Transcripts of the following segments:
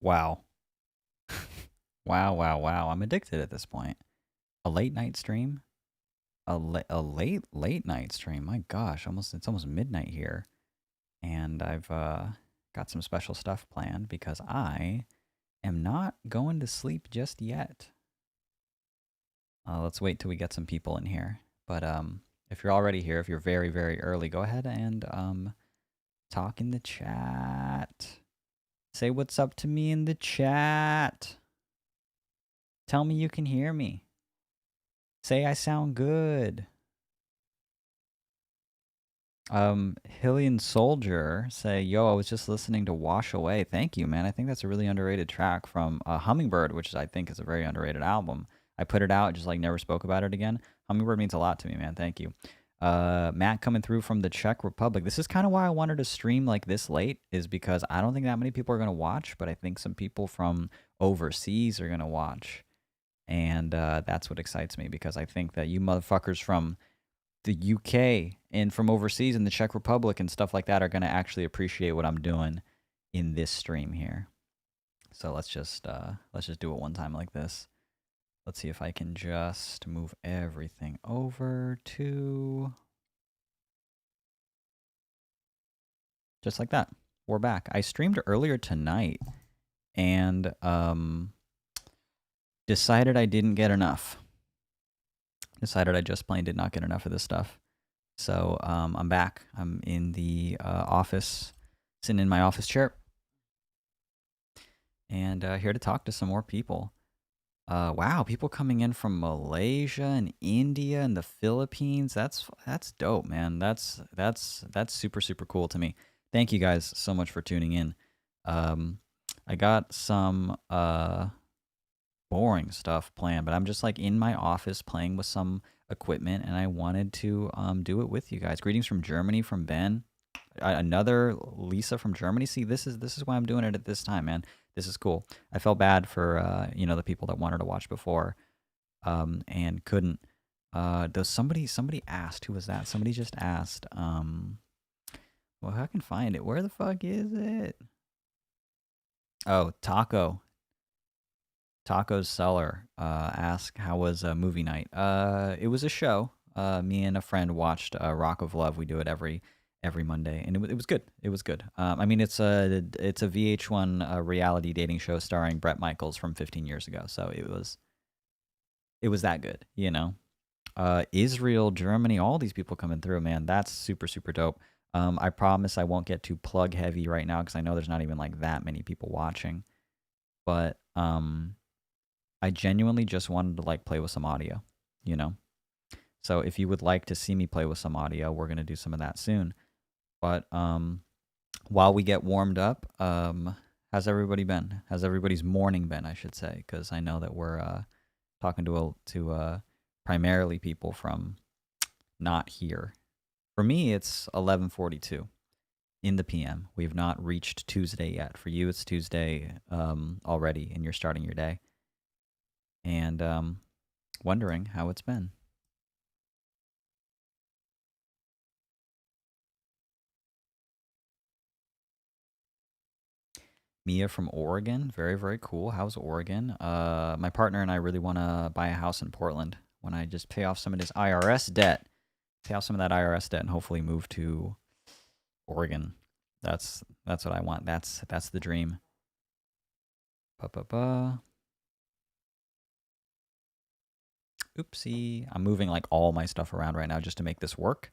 Wow. Wow, wow, wow. I'm addicted at this point. A late night stream? A late night stream. My gosh, it's almost midnight here. And I've got some special stuff planned because I am not going to sleep just yet. Let's wait till we get some people in here. But if you're already here, if you're very, very early, go ahead and talk in the chat. Say what's up to me in the chat. Tell me you can hear me. Say I sound good. Hillian Soldier say, "Yo, I was just listening to Wash Away. Thank you, man. I think that's a really underrated track from Hummingbird, which I think is a very underrated album. I put it out, just like never spoke about it again. Hummingbird means a lot to me, man. Thank you." Matt coming through from the Czech Republic. This is kind of why I wanted to stream like this late, is because I don't think that many people are gonna watch, but I think some people from overseas are gonna watch, and that's what excites me because I think that you motherfuckers from the UK and from overseas in the Czech Republic and stuff like that are going to actually appreciate what I'm doing in this stream here. So let's just do it one time like this. Let's see if I can just move everything over to just like that. We're back. I streamed earlier tonight and decided I didn't get enough. Decided I just plain did not get enough of this stuff. So I'm back. I'm in the office, sitting in my office chair, and here to talk to some more people. Wow, people coming in from Malaysia and India and the Philippines. That's dope, man. That's super super cool to me. Thank you guys so much for tuning in. I got some boring stuff planned, but I'm just like in my office playing with some equipment, and I wanted to do it with you guys. Greetings from Germany from Ben. Another Lisa from Germany. See, this is why I'm doing it at this time, man. This is cool. I felt bad for the people that wanted to watch before and couldn't. Though somebody asked, who was that? Somebody just asked. Well, I can find it. Where the fuck is it? Oh, Taco's Seller asked, how was movie night? It was a show. Me and a friend watched Rock of Love. We do it every Monday, and it was good. It was good. I mean, it's a VH1 reality dating show starring Bret Michaels from 15 years ago. So it was that good, you know. Israel, Germany, all these people coming through, man. That's super super dope. I promise I won't get too plug heavy right now because I know there's not even like that many people watching, but I genuinely just wanted to like play with some audio, you know? So if you would like to see me play with some audio, we're going to do some of that soon. But while we get warmed up, how's everybody been? How's everybody's morning been, I should say, cuz I know that we're talking to primarily people from not here. For me, it's 11:42 in the PM. We have not reached Tuesday yet. For you, it's Tuesday already, and you're starting your day. And wondering how it's been. Mia from Oregon, very very cool. How's Oregon? My partner and I really want to buy a house in Portland. When I just pay off some of this IRS debt, pay off some of that IRS debt, and hopefully move to Oregon. That's what I want. That's the dream. Ba-ba-ba. Oopsie, I'm moving like all my stuff around right now just to make this work.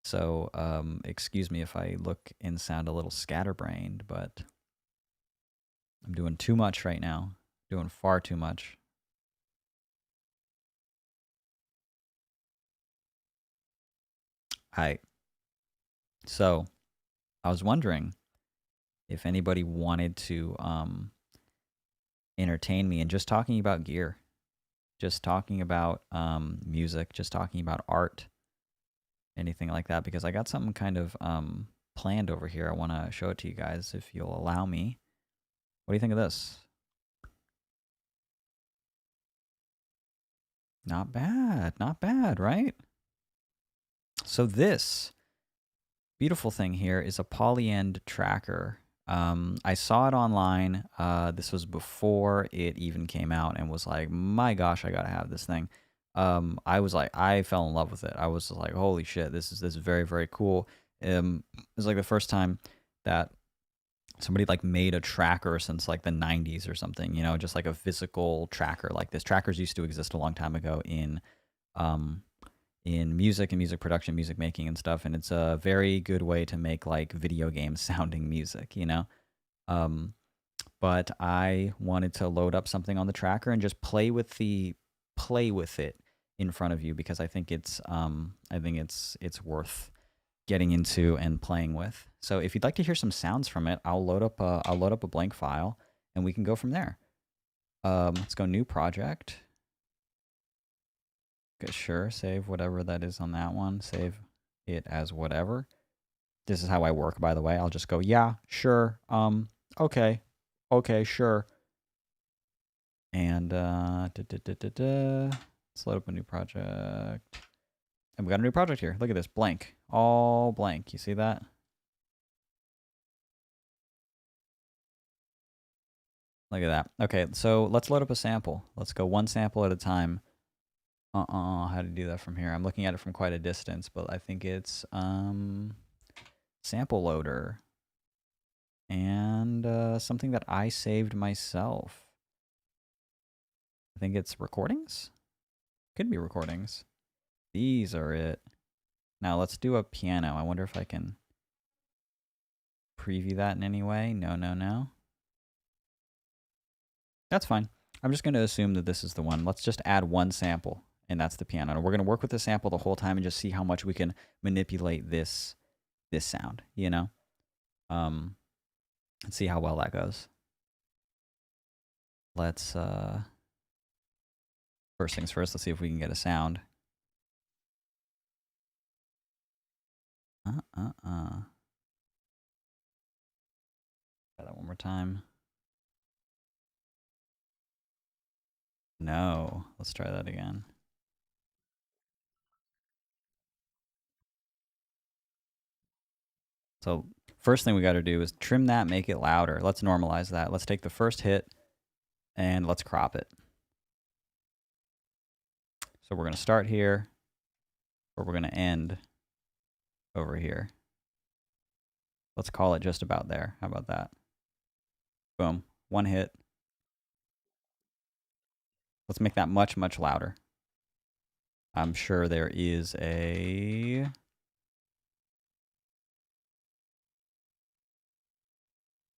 So excuse me if I look and sound a little scatterbrained, but I'm doing too much right now. Doing far too much. Hi. So I was wondering if anybody wanted to entertain me and just talking about gear, just talking about music, just talking about art, anything like that, because I got something kind of planned over here. I want to show it to you guys if you'll allow me. What do you think of this? Not bad, right? So this beautiful thing here is a polyend tracker. I saw it online. This was before it even came out, and was like, my gosh, I gotta have this thing. I was like, I fell in love with it. I was like, holy shit, this is very very cool. It was like the first time that somebody like made a tracker since like the 90s or something. You know, just like a physical tracker like this. Trackers used to exist a long time ago um in music and music production, music making and stuff, and it's a very good way to make like video game sounding music, you know. Um, but I wanted to load up something on the tracker and just play with it in front of you because I think it's worth getting into and playing with. So if you'd like to hear some sounds from it, I'll load up a blank file and we can go from there. Let's go new project. Okay, sure, save whatever that is on that one. Save it as whatever. This is how I work, by the way. I'll just go, yeah, sure, okay, okay, sure. And let's load up a new project. And we got a new project here. Look at this, blank, all blank. You see that? Look at that. Okay, so let's load up a sample. Let's go one sample at a time. How to do that from here? I'm looking at it from quite a distance, but I think it's sample loader and something that I saved myself. I think it's recordings. Could be recordings. These are it. Now let's do a piano. I wonder if I can preview that in any way. No, no, no. That's fine. I'm just going to assume that this is the one. Let's just add one sample, and that's the piano. And we're going to work with the sample the whole time and just see how much we can manipulate this sound, you know? And see how well that goes. Let's first things first, let's see if we can get a sound. Try that one more time. No, let's try that again. So first thing we got to do is trim that, make it louder. Let's normalize that. Let's take the first hit and let's crop it. So we're going to start here, or we're going to end over here. Let's call it just about there. How about that? Boom. One hit. Let's make that much, much louder. I'm sure there is a...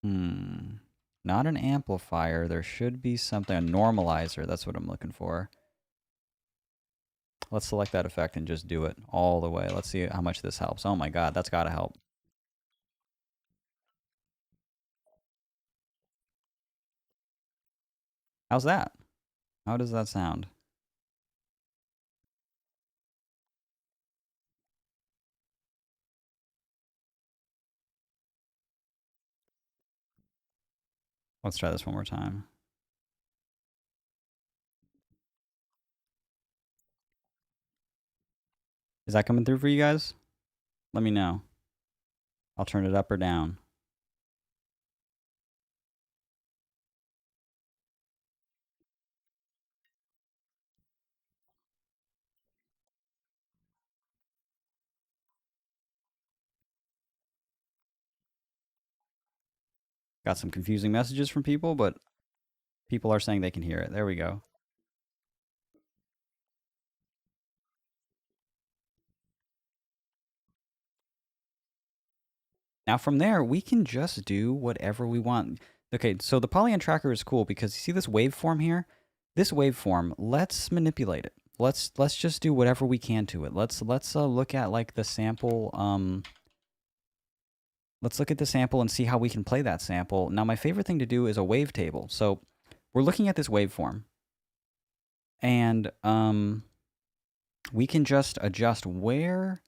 Not an amplifier. There should be something. A normalizer. That's what I'm looking for. Let's select that effect and just do it all the way. Let's see how much this helps. Oh my god, that's got to help. How's that? How does that sound? Let's try this one more time. Is that coming through for you guys? Let me know. I'll turn it up or down. Got some confusing messages from people, but people are saying they can hear it. There we go. Now from there, we can just do whatever we want. Okay, so the Polygon tracker is cool because you see this waveform here? This waveform, let's manipulate it. Let's just do whatever we can to it. Let's look at like the sample. Let's look at the sample and see how we can play that sample. Now my favorite thing to do is a wavetable. So we're looking at this waveform, and we can just adjust where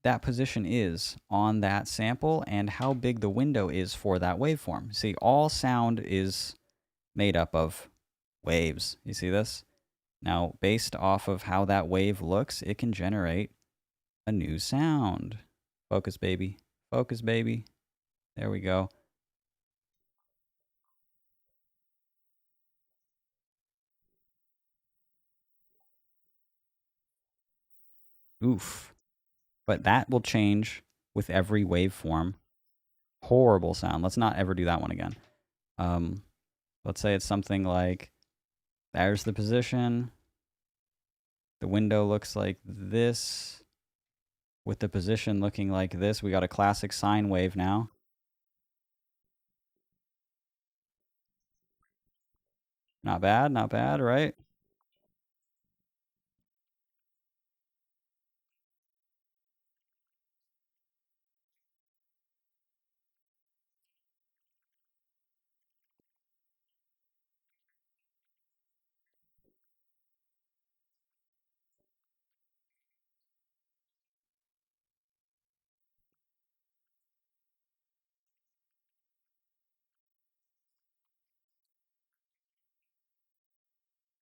that position is on that sample and how big the window is for that waveform. See, all sound is made up of waves. You see this? Now, based off of how that wave looks, it can generate a new sound. Focus, baby. Focus, baby. There we go. Oof. But that will change with every waveform. Horrible sound. Let's not ever do that one again. Um, let's say it's something like, there's the position. The window looks like this, with the position looking like this. We got a classic sine wave now. Not bad, right?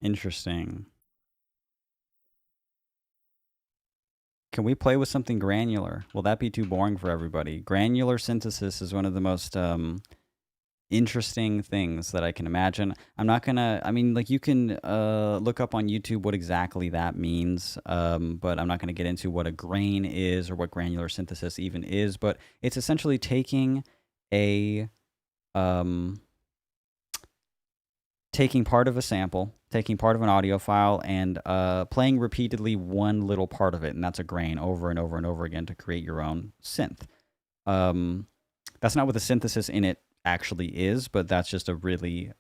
Interesting. Can we play with something granular? Will that be too boring for everybody? Granular synthesis is one of the most interesting things that I can imagine. I'm not gonna. I mean, like you can look up on YouTube what exactly that means, but I'm not gonna get into what a grain is or what granular synthesis even is. But it's essentially taking a um, taking part of a sample, taking part of an audio file, and playing repeatedly one little part of it, and that's a grain over and over and over again to create your own synth. Um, that's not what the synthesis in it actually is, but that's just a really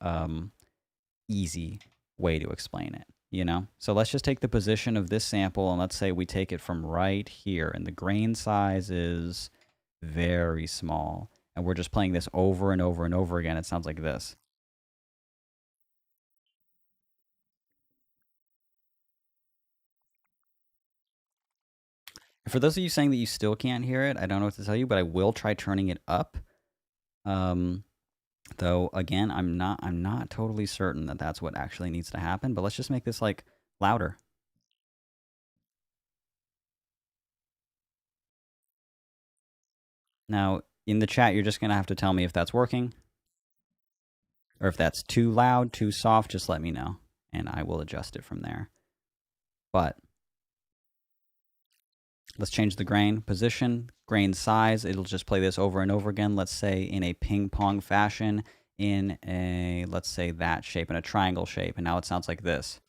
easy way to explain it. You know, so let's just take the position of this sample, and let's say we take it from right here, and the grain size is very small, and we're just playing this over and over and over again. It sounds like this. For those of you saying that you still can't hear it, I don't know what to tell you, but I will try turning it up. Um, though again, I'm not totally certain that that's what actually needs to happen. But let's just make this like louder. Now in the chat, you're just gonna have to tell me if that's working or if that's too loud, too soft. Just let me know, and I will adjust it from there. But let's change the grain position, grain size. It'll just play this over and over again. Let's say in a ping pong fashion, in a, let's say that shape, in a triangle shape. And now it sounds like this.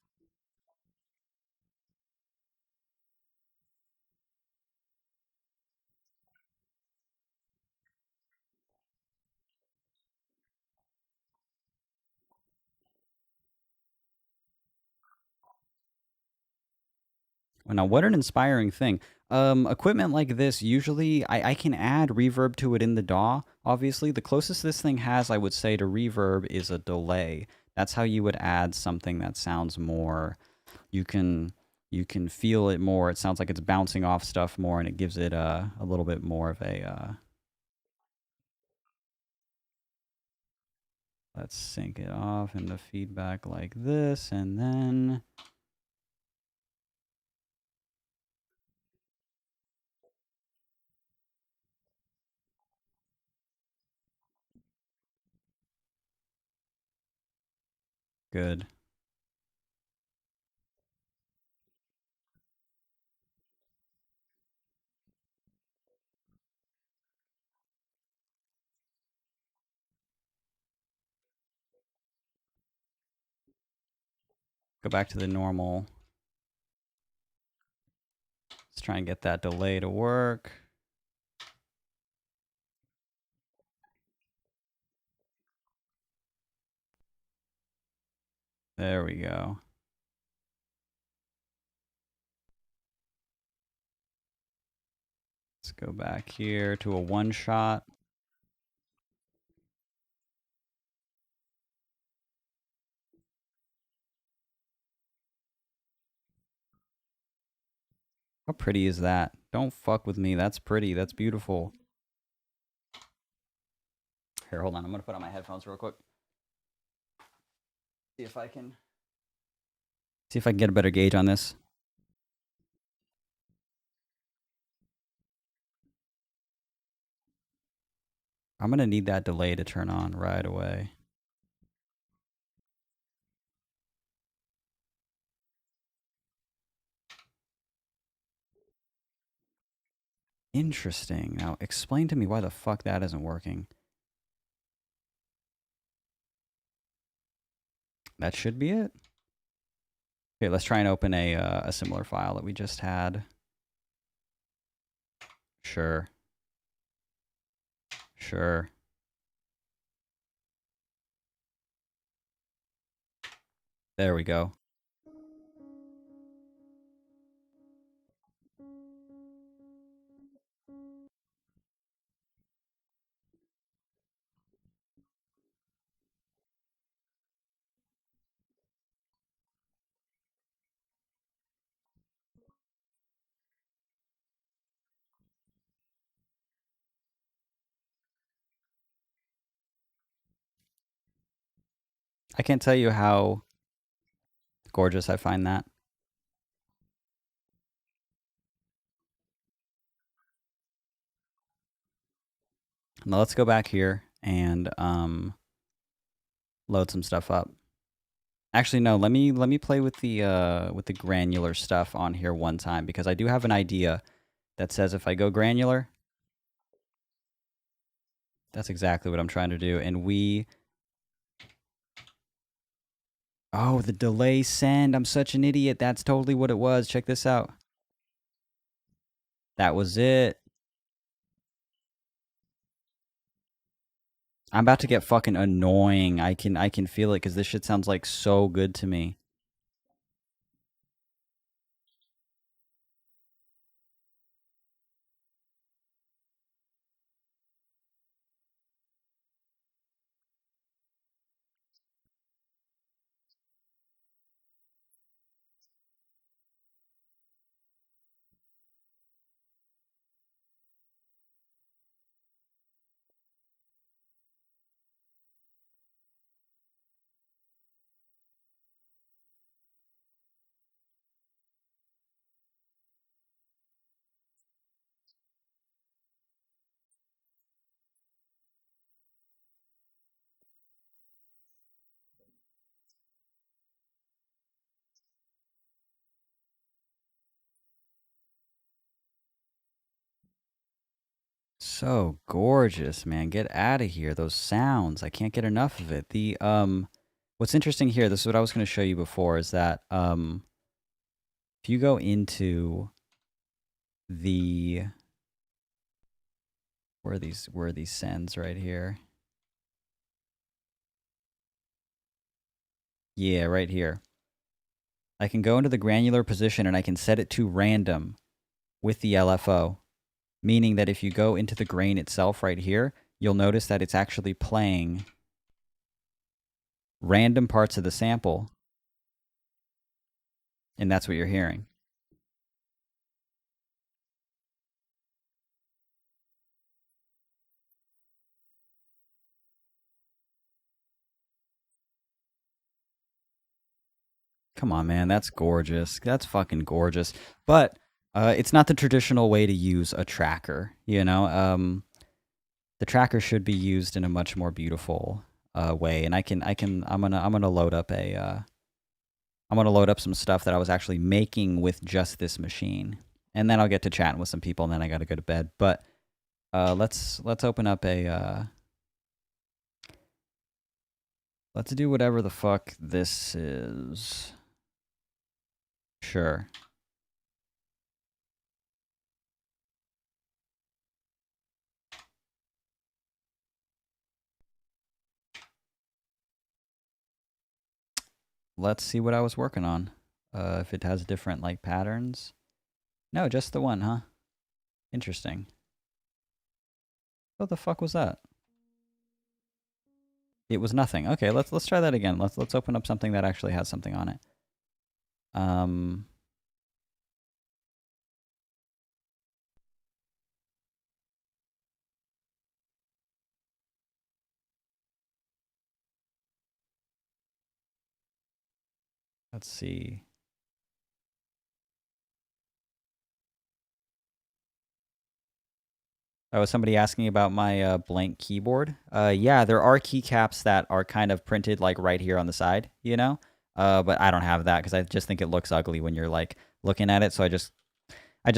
Now, what an inspiring thing. Equipment like this, usually I can add reverb to it in the DAW, obviously. The closest this thing has, I would say, to reverb is a delay. That's how you would add something that sounds more, you can you can feel it more. It sounds like it's bouncing off stuff more, and it gives it a little bit more of a, let's sync it off into feedback like this, and then good. Go back to the normal. Let's try and get that delay to work. There we go. Let's go back here to a one shot. How pretty is that? Don't fuck with me. That's pretty. That's beautiful. Here, hold on. I'm going to put on my headphones real quick. See if I can get a better gauge on this. I'm gonna need that delay to turn on right away. Interesting. Now explain to me why the fuck that isn't working. That should be it. Okay, let's try and open a similar file that we just had. Sure. Sure. There we go. I can't tell you how gorgeous I find that. Now let's go back here and load some stuff up. Actually, no. Let me play with the granular stuff on here one time because I do have an idea that says if I go granular, that's exactly what I'm trying to do. And oh, the delay send. I'm such an idiot. That's totally what it was. Check this out. That was it. I'm about to get fucking annoying. I can feel it because this shit sounds like so good to me. So gorgeous, man. Get out of here. Those sounds. I can't get enough of it. What's interesting here, this is what I was going to show you before, is that if you go into the where are these sends right here? Yeah, right here. I can go into the granular position and I can set it to random with the LFO, meaning that if you go into the grain itself right here, you'll notice that it's actually playing random parts of the sample, and that's what you're hearing. Come on, man, that's gorgeous. That's fucking gorgeous. But it's not the traditional way to use a tracker. The tracker should be used in a much more beautiful way. And I'm gonna load up I'm gonna load up some stuff that I was actually making with just this machine, and then I'll get to chatting with some people, and then I gotta go to bed. But let's open up let's do whatever the fuck this is. Sure. Let's see what I was working on. If it has different like patterns. No, just the one, huh? Interesting. What the fuck was that? It was nothing. Okay, let's try that again. Let's open up something that actually has something on it. Um let's see. Was somebody asking about my blank keyboard? Yeah, there are keycaps that are kind of printed like right here on the side, you know. But I don't have that because I just think it looks ugly when you're like looking at it. So I just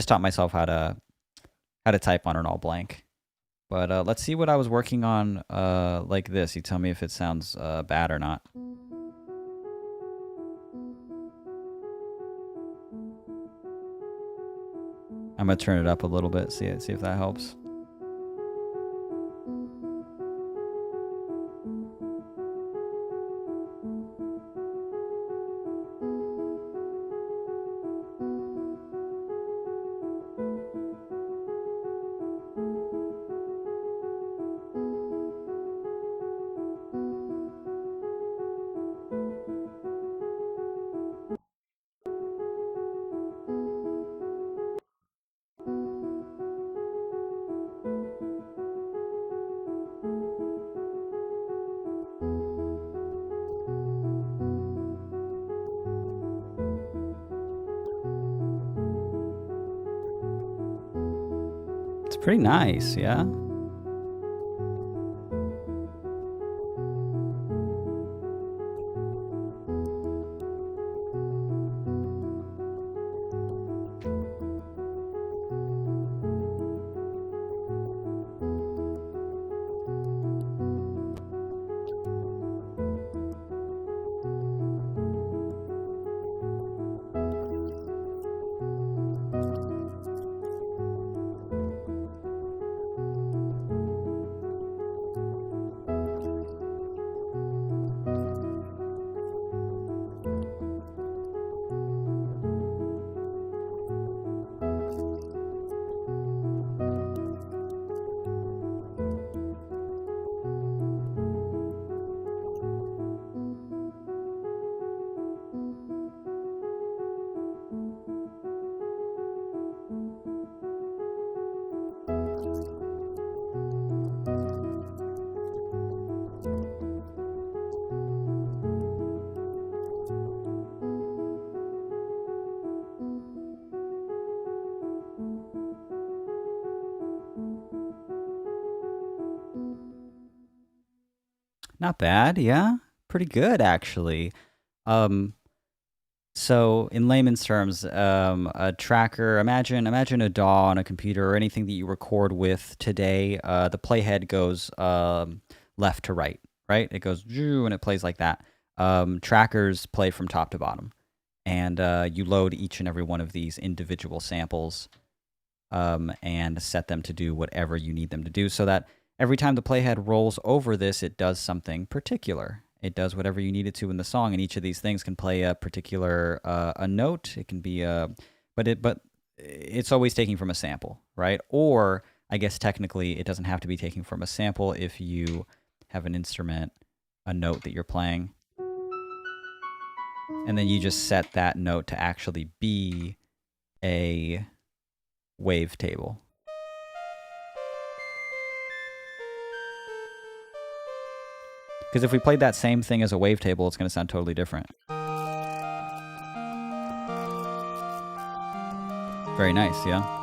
taught myself how to type on an all blank. But let's see what I was working on like this. You tell me if it sounds bad or not. I'm gonna turn it up a little bit. See if that helps. It's pretty nice, yeah. Not bad, yeah. Pretty good actually. Um so in layman's terms, a tracker, imagine a DAW on a computer or anything that you record with today. The playhead goes left to right, right? It goes and it plays like that. Trackers play from top to bottom, and you load each and every one of these individual samples and set them to do whatever you need them to do, so that every time the playhead rolls over this, it does something particular. It does whatever you need it to in the song, and each of these things can play a particular a note. It can be but it's always taking from a sample, right? Or I guess technically it doesn't have to be taking from a sample if you have an instrument, a note that you're playing, and then you just set that note to actually be a wavetable. Because if we played that same thing as a wavetable, it's going to sound totally different. Very nice, yeah?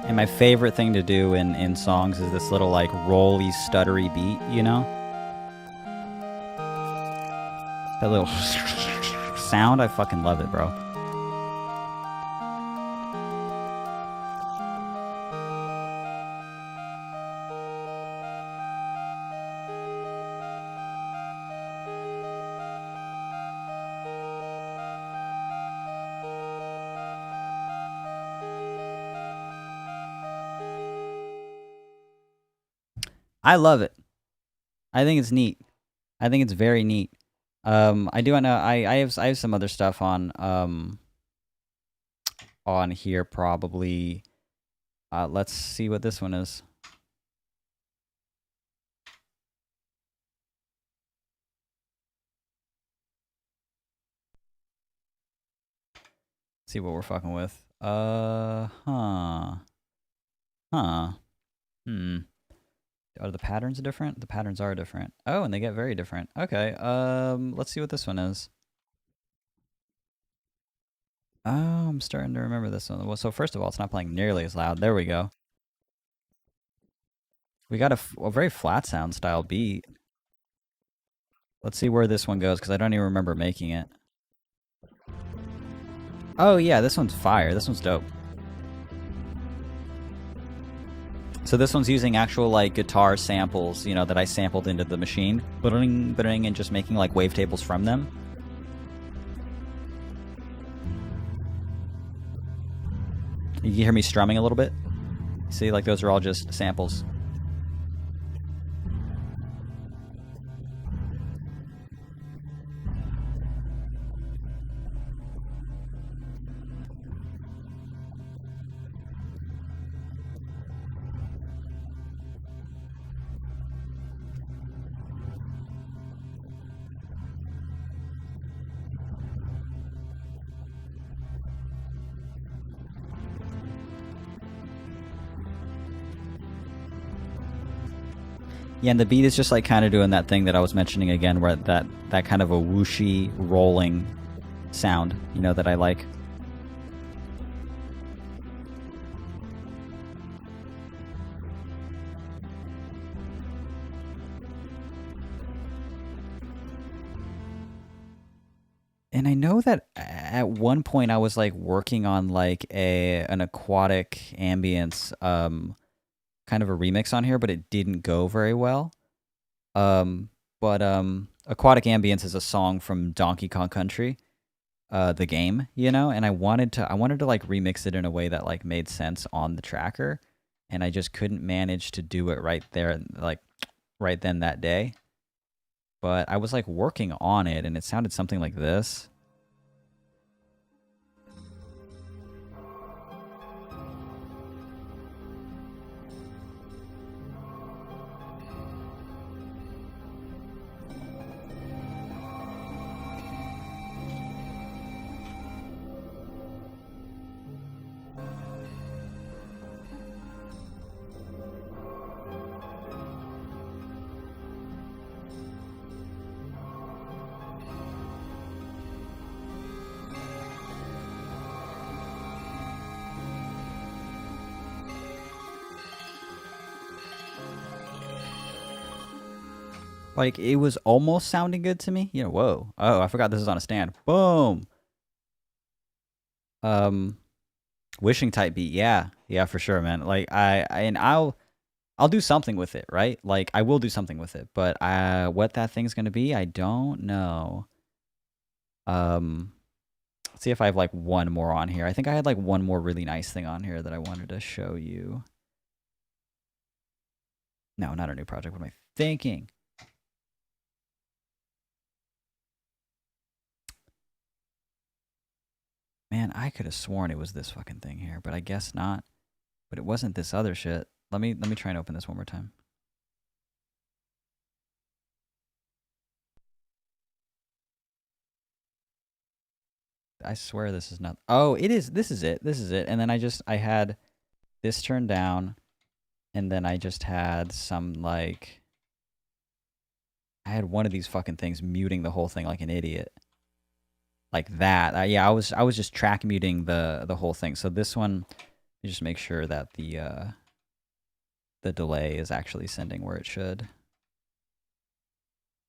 And my favorite thing to do in songs is this little like rolly, stuttery beat, you know? That little sound, I fucking love it, bro. I love it. I think it's neat. I think it's very neat. I do know I have some other stuff on here probably. Let's see what this one is. See what we're fucking with. Huh. Hmm. Are the patterns different? The patterns are different. Oh, and they get very different. Okay. Let's see what this one is. Oh, I'm starting to remember this one. Well, so first of all, it's not playing nearly as loud. There we go. We got a very flat sound style beat. Let's see where this one goes, because I don't even remember making it. Oh, yeah, this one's fire. This one's dope. So this one's using actual, like, guitar samples, you know, that I sampled into the machine. And just making, like, wavetables from them. You hear me strumming a little bit? See, like, those are all just samples. Yeah, and the beat is just like kind of doing that thing that I was mentioning again, where that kind of a whooshy rolling sound, you know, that I like. And I know that at one point I was like working on like an aquatic ambience kind of a remix on here, but it didn't go very well. But Aquatic Ambience is a song from Donkey Kong Country, the game, you know, and I wanted to like remix it in a way that like made sense on the tracker, and I just couldn't manage to do it right there, like right then that day. But I was like working on it, and it sounded something like this. Like it was almost sounding good to me. You know, whoa. Oh, I forgot this is on a stand. Boom. Um Wishing type beat. Yeah. Yeah, for sure, man. Like I'll do something with it, right? Like I will do something with it, but what that thing's going to be, I don't know. Let's see if I have like one more on here. I think I had like one more really nice thing on here that I wanted to show you. No, not a new project. What am I thinking? Man, I could have sworn it was this fucking thing here, but I guess not. But it wasn't this other shit. Let me try and open this one more time. I swear this is not. Oh, it is. This is it. This is it. And then I had this turned down, and then I just had some like I had one of these fucking things muting the whole thing like an idiot. Like that. Yeah, I was just track muting the whole thing. So this one, you just make sure that the delay is actually sending where it should.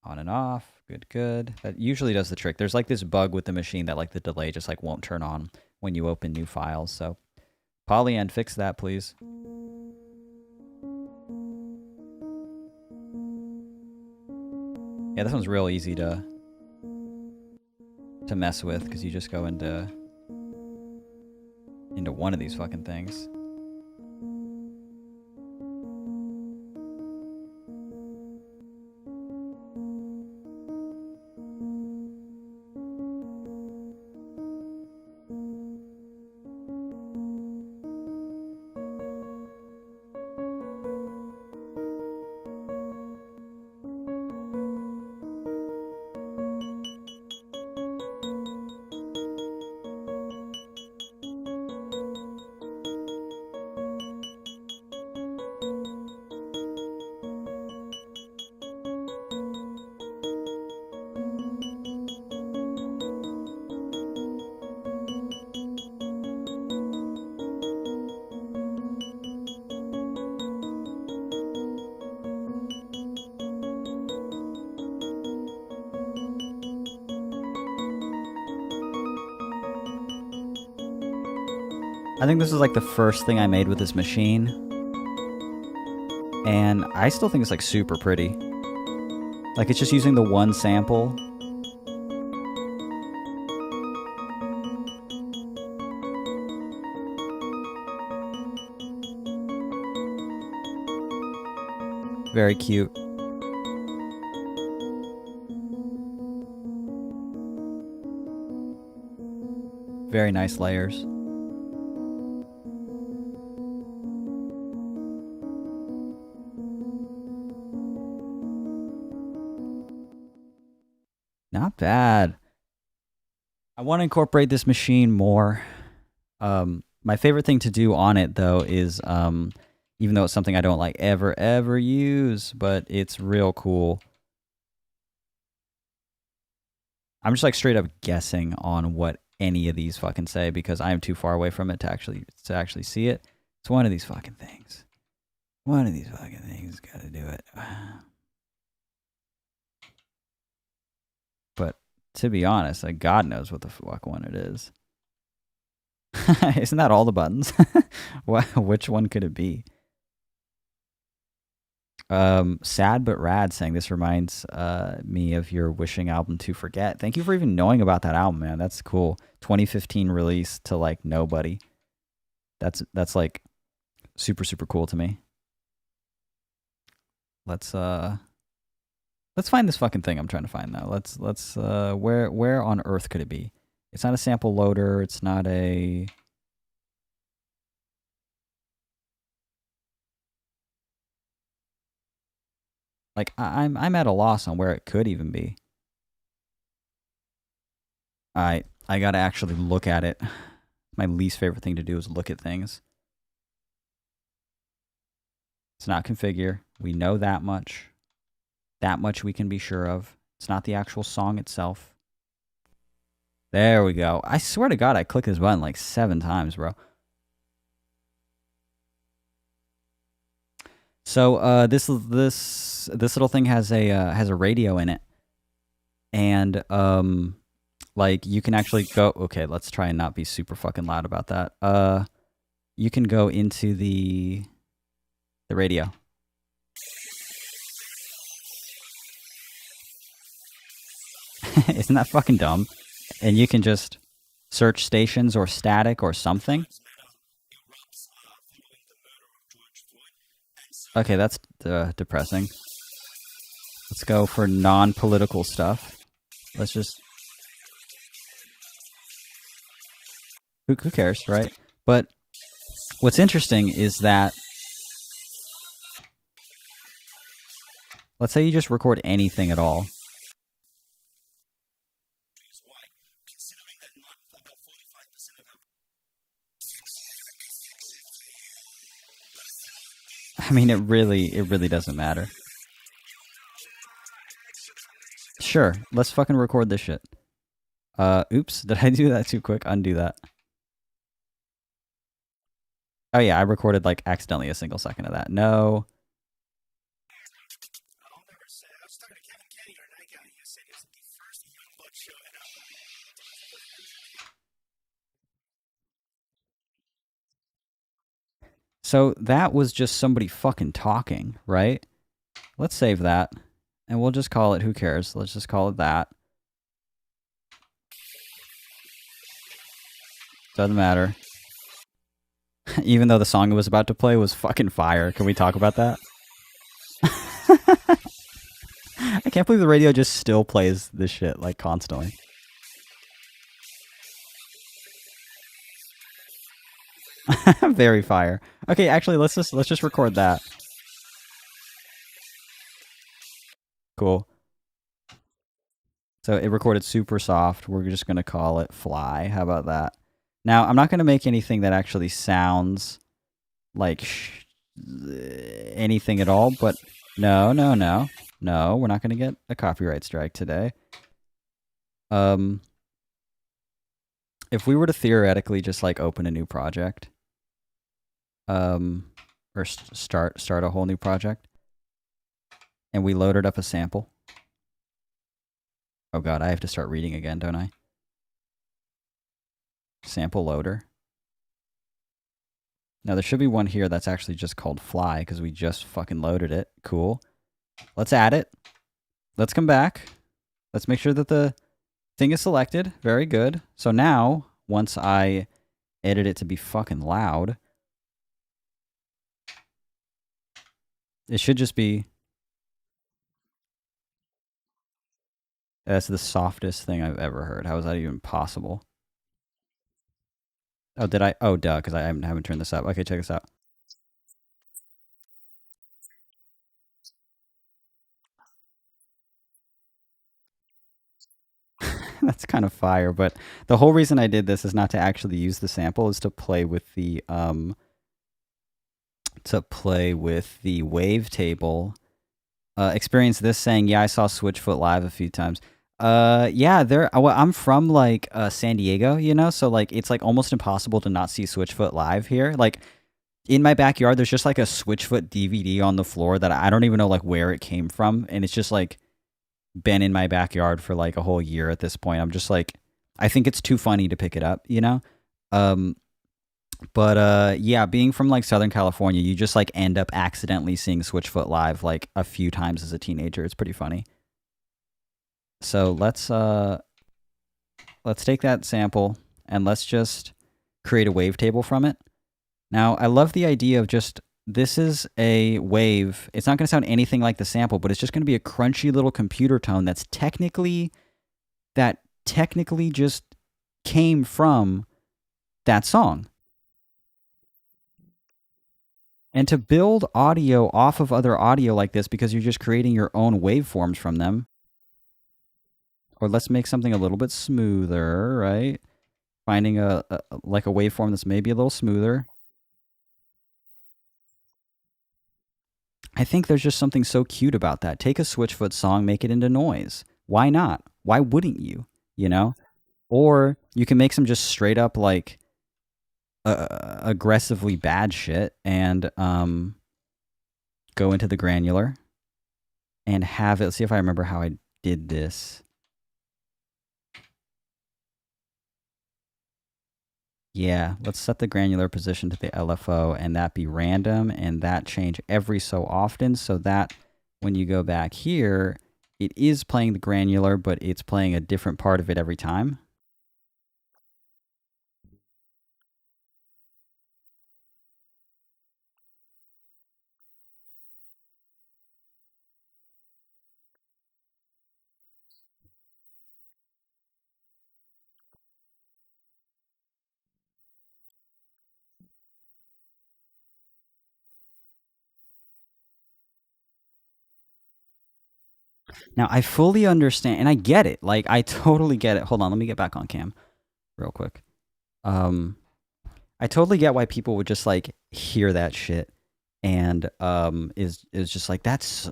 On and off. Good, good. That usually does the trick. There's like this bug with the machine that like the delay just like won't turn on when you open new files. So Polyend, fix that, please. Yeah, this one's real easy to mess with because you just go into one of these fucking things. I think this is like the first thing I made with this machine. And I still think it's like super pretty. Like it's just using the one sample. Very cute. Very nice layers. Not bad. I want to incorporate this machine more. My favorite thing to do on it though is even though it's something I don't like ever use, but it's real cool. I'm just like straight up guessing on what any of these fucking say because I am too far away from it to actually see it. It's one of these fucking things. One of these fucking things got to do it. But to be honest, like God knows what the fuck one it is. Isn't that all the buttons? Which one could it be? Sad but rad saying this reminds me of your Wishing album To Forget. Thank you for even knowing about that album, man. That's cool. 2015 release to like nobody. That's like super cool to me. Let's find this fucking thing I'm trying to find now. Let's where on earth could it be? It's not a sample loader, it's not a like I'm at a loss on where it could even be. I gotta actually look at it. My least favorite thing to do is look at things. It's not configure. We know that much. That much we can be sure of. It's not the actual song itself. There we go. I swear to God, I clicked this button like 7 times, bro. So this little thing has a radio in it, and like you can actually go. Okay, let's try and not be super fucking loud about that. You can go into the radio. Isn't that fucking dumb? And you can just search stations or static or something. Okay, that's depressing. Let's go for non-political stuff. Let's just... Who cares, right? But what's interesting is that... Let's say you just record anything at all. I mean, it really doesn't matter. Sure, let's fucking record this shit. Oops, did I do that too quick? Undo that. Oh yeah, I recorded like accidentally a single second of that. No. So that was just somebody fucking talking, right? Let's save that. And we'll just call it, who cares? Let's just call it that. Doesn't matter. Even though the song it was about to play was fucking fire. Can we talk about that? I can't believe the radio just still plays this shit, like, constantly. Very fire. Okay, actually, let's just record that. Cool. So it recorded super soft. We're just gonna call it fly. How about that? Now, I'm not gonna make anything that actually sounds like anything at all, but no, we're not gonna get a copyright strike today. If we were to theoretically just like open a new project, or start a whole new project, and we loaded up a sample. Oh god, I have to start reading again, don't I? Sample loader. Now there should be one here that's actually just called fly because we just fucking loaded it. Cool. Let's add it. Let's come back. Let's make sure that the thing is selected. Very good. So now, once I edit it to be fucking loud, it should just be... That's the softest thing I've ever heard. How is that even possible? Oh, did I? Oh, duh, because I haven't turned this up. Okay, check this out. That's kind of fire, but the whole reason I did this is not to actually use the sample, is to play with the wavetable. Experience this saying, yeah, I saw Switchfoot live a few times. Yeah, I'm from like San Diego, you know, so like it's like almost impossible to not see Switchfoot live here. Like in my backyard, there's just like a Switchfoot DVD on the floor that I don't even know like where it came from, and it's just like been in my backyard for like a whole year at this point. I'm just like, I think it's too funny to pick it up, you know. But yeah, being from like Southern California, you just like end up accidentally seeing Switchfoot live like a few times as a teenager. It's pretty funny. So let's take that sample and let's just create a wavetable from it. Now, I love the idea of just, this is a wave. It's not going to sound anything like the sample, but it's just going to be a crunchy little computer tone that technically just came from that song. And to build audio off of other audio like this, because you're just creating your own waveforms from them, or let's make something a little bit smoother, right? Finding a waveform that's maybe a little smoother. I think there's just something so cute about that. Take a Switchfoot song, make it into noise. Why not? Why wouldn't you? You know? Or you can make some just straight up like aggressively bad shit and go into the granular and have it. Let's see if I remember how I did this. Yeah, let's set the granular position to the LFO and that be random and that change every so often so that when you go back here, it is playing the granular, but it's playing a different part of it every time. Now, I fully understand, and I get it. Like, I totally get it. Hold on, let me get back on cam real quick. I totally get why people would just, like, hear that shit and is just like, that's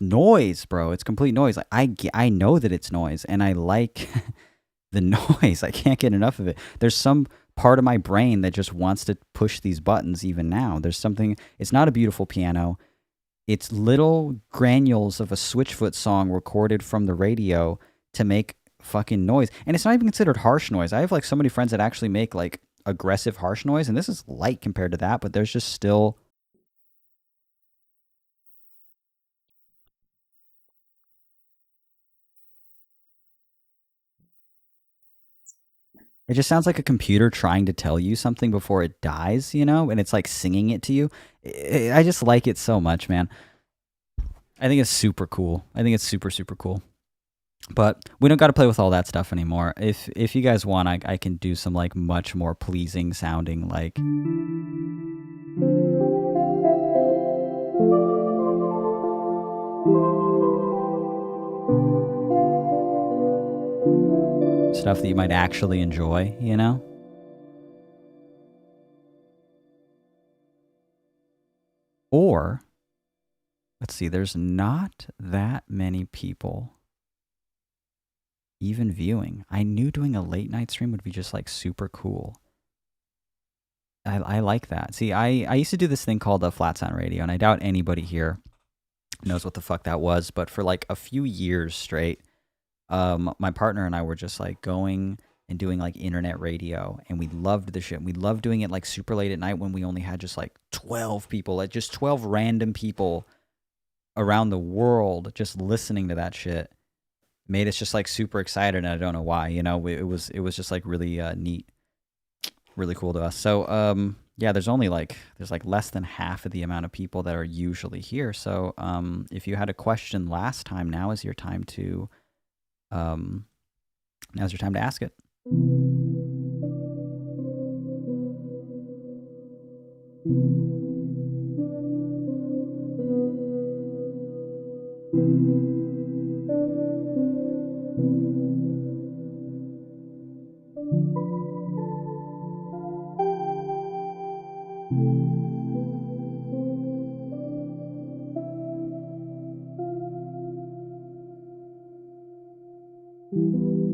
noise, bro. It's complete noise. Like, I know that it's noise, and I like the noise. I can't get enough of it. There's some part of my brain that just wants to push these buttons even now. There's something, it's not a beautiful piano. It's little granules of a Switchfoot song recorded from the radio to make fucking noise. And it's not even considered harsh noise. I have like so many friends that actually make like aggressive harsh noise, and this is light compared to that, but there's just still... It just sounds like a computer trying to tell you something before it dies, you know? And it's like singing it to you. I just like it so much, man. I think it's super cool. I think it's super, super cool. But we don't got to play with all that stuff anymore. If you guys want, I can do some like much more pleasing sounding like... stuff that you might actually enjoy, you know? Or, let's see, there's not that many people even viewing. I knew doing a late night stream would be just like super cool. I like that. See, I used to do this thing called a flat sound radio, and I doubt anybody here knows what the fuck that was, but for like a few years straight, my partner and I were just like going and doing like internet radio, and we loved the shit. We loved doing it like super late at night when we only had just like 12 people, like just 12 random people around the world just listening to that shit. Made us just like super excited, and I don't know why. It was just like really neat, really cool to us. So yeah, there's like less than half of the amount of people that are usually here. So if you had a question last time, now is your time to ask it.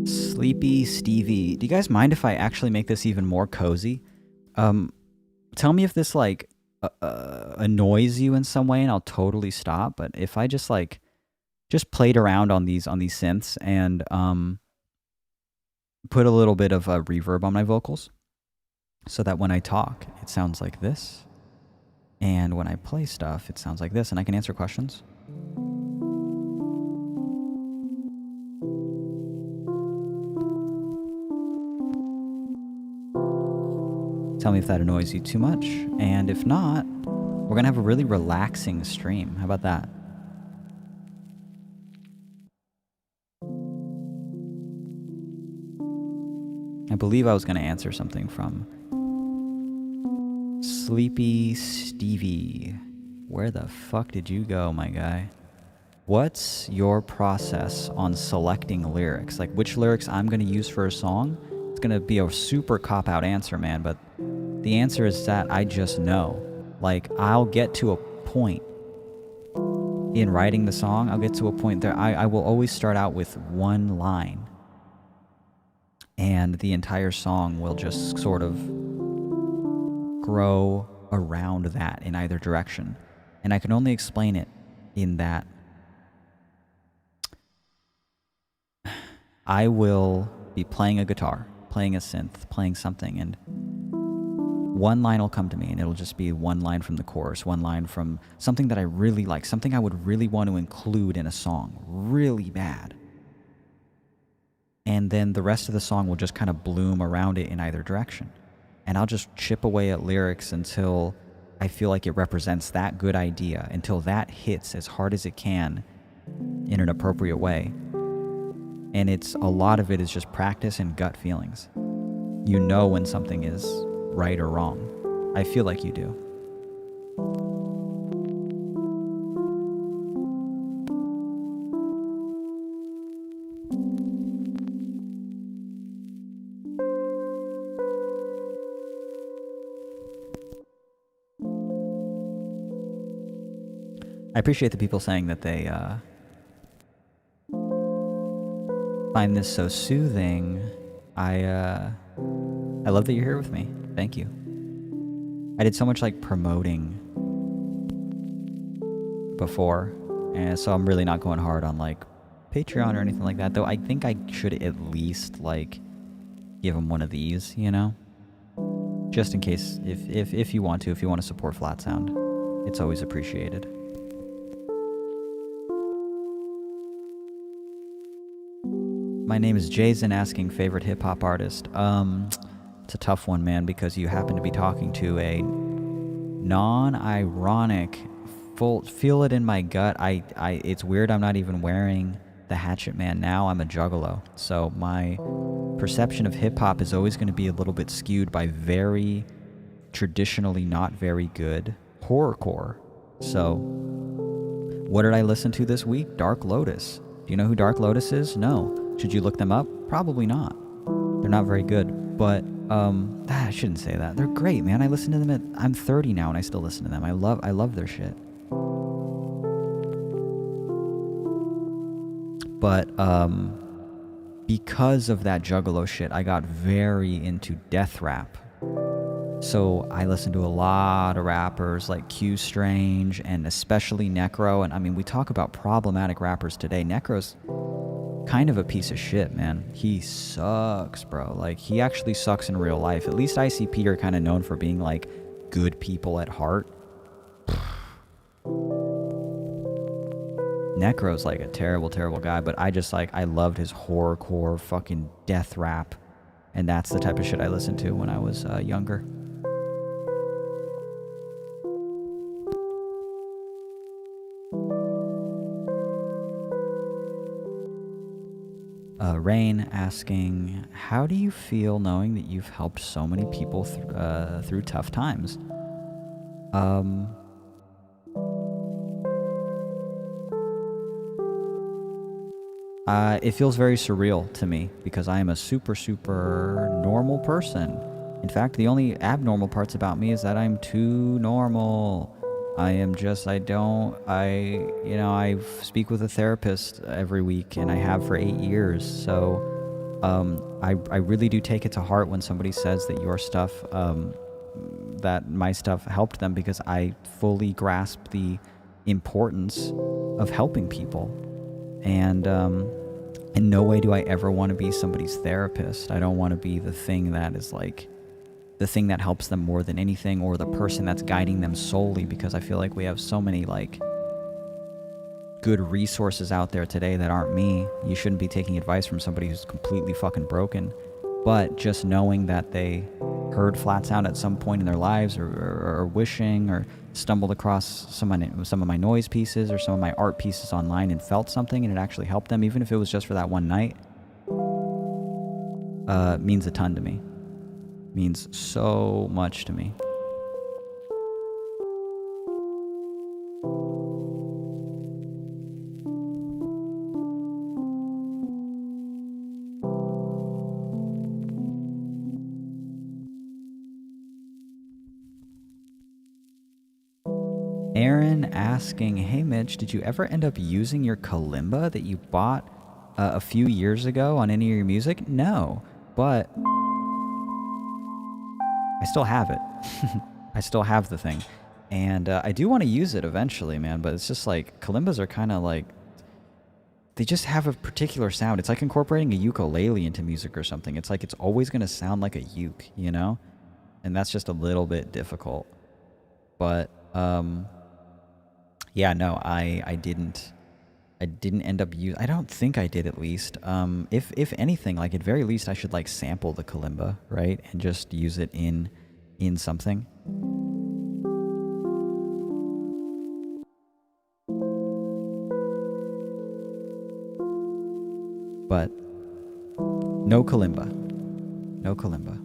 Sleepy Stevie, do you guys mind if I actually make this even more cozy? Tell me if this like annoys you in some way, and I'll totally stop. But if I just played around on these synths and put a little bit of a reverb on my vocals, so that when I talk, it sounds like this, and when I play stuff, it sounds like this, and I can answer questions. Tell me if that annoys you too much, and if not, we're gonna have a really relaxing stream. How about that? I believe I was gonna answer something from Sleepy Stevie. Where the fuck did you go, my guy? What's your process on selecting lyrics? Like which lyrics I'm gonna use for a song? It's gonna be a super cop-out answer, man, but the answer is that I just know. Like, I'll get to a point in writing the song, I'll get to a point that I will always start out with one line, and the entire song will just sort of grow around that in either direction. And I can only explain it in that I will be playing a guitar, playing a synth, playing something, and one line will come to me, and it'll just be one line from the chorus, one line from something that I really like, something I would really want to include in a song, really bad. And then the rest of the song will just kind of bloom around it in either direction. And I'll just chip away at lyrics until I feel like it represents that good idea, until that hits as hard as it can in an appropriate way. And a lot of it is just practice and gut feelings. You know when something is right or wrong. I feel like you do. I appreciate the people saying that they find this so soothing. I love that you're here with me. Thank you. I did so much like promoting before, and so I'm really not going hard on like Patreon or anything like that, though I think I should at least like give them one of these, you know? Just in case, if you want to support Flat Sound, it's always appreciated. My name is Jason, asking favorite hip-hop artist. It's a tough one, man, because you happen to be talking to a non-ironic, feel it in my gut. It's weird I'm not even wearing the Hatchet Man now. I'm a juggalo. So my perception of hip-hop is always going to be a little bit skewed by very traditionally not very good horrorcore. So what did I listen to this week? Dark Lotus. Do you know who Dark Lotus is? No. Should you look them up? Probably not. They're not very good. But I shouldn't say that. They're great, man. I listen to them I'm 30 now and I still listen to them. I love their shit. But because of that juggalo shit, I got very into death rap. So I listened to a lot of rappers like Q Strange and especially Necro. And I mean, we talk about problematic rappers today. Necro's kind of a piece of shit, man. He sucks, bro. Like, he actually sucks in real life. At least ICP are kind of known for being, like, good people at heart. Necro's, like, a terrible, terrible guy, but I just, like, I loved his horrorcore fucking death rap. And that's the type of shit I listened to when I was younger. Rain asking, how do you feel knowing that you've helped so many people through tough times? It feels very surreal to me because I am a super, super normal person. In fact, the only abnormal parts about me is that I'm too normal. I speak with a therapist every week, and I have for 8 years. So, I really do take it to heart when somebody says that your stuff, that my stuff helped them, because I fully grasp the importance of helping people. And, in no way do I ever want to be somebody's therapist. I don't want to be the thing that is like, the thing that helps them more than anything, or the person that's guiding them solely, because I feel like we have so many like good resources out there today that aren't me. You shouldn't be taking advice from somebody who's completely fucking broken. But just knowing that they heard Flat Sound at some point in their lives, or wishing, or stumbled across some of my noise pieces or some of my art pieces online and felt something and it actually helped them, even if it was just for that one night, means a ton to me. Means so much to me. Aaron asking, hey Mitch, did you ever end up using your kalimba that you bought a few years ago on any of your music? No, but I still have it. I still have the thing. And I do want to use it eventually, man, but it's just like, kalimbas are kind of like, they just have a particular sound. It's like incorporating a ukulele into music or something. It's like it's always going to sound like a uke, you know? And that's just a little bit difficult. But, yeah, no, I didn't end up I don't think I did, at least. If anything, like at very least I should like sample the kalimba, right? And just use it in something. But no kalimba. No kalimba.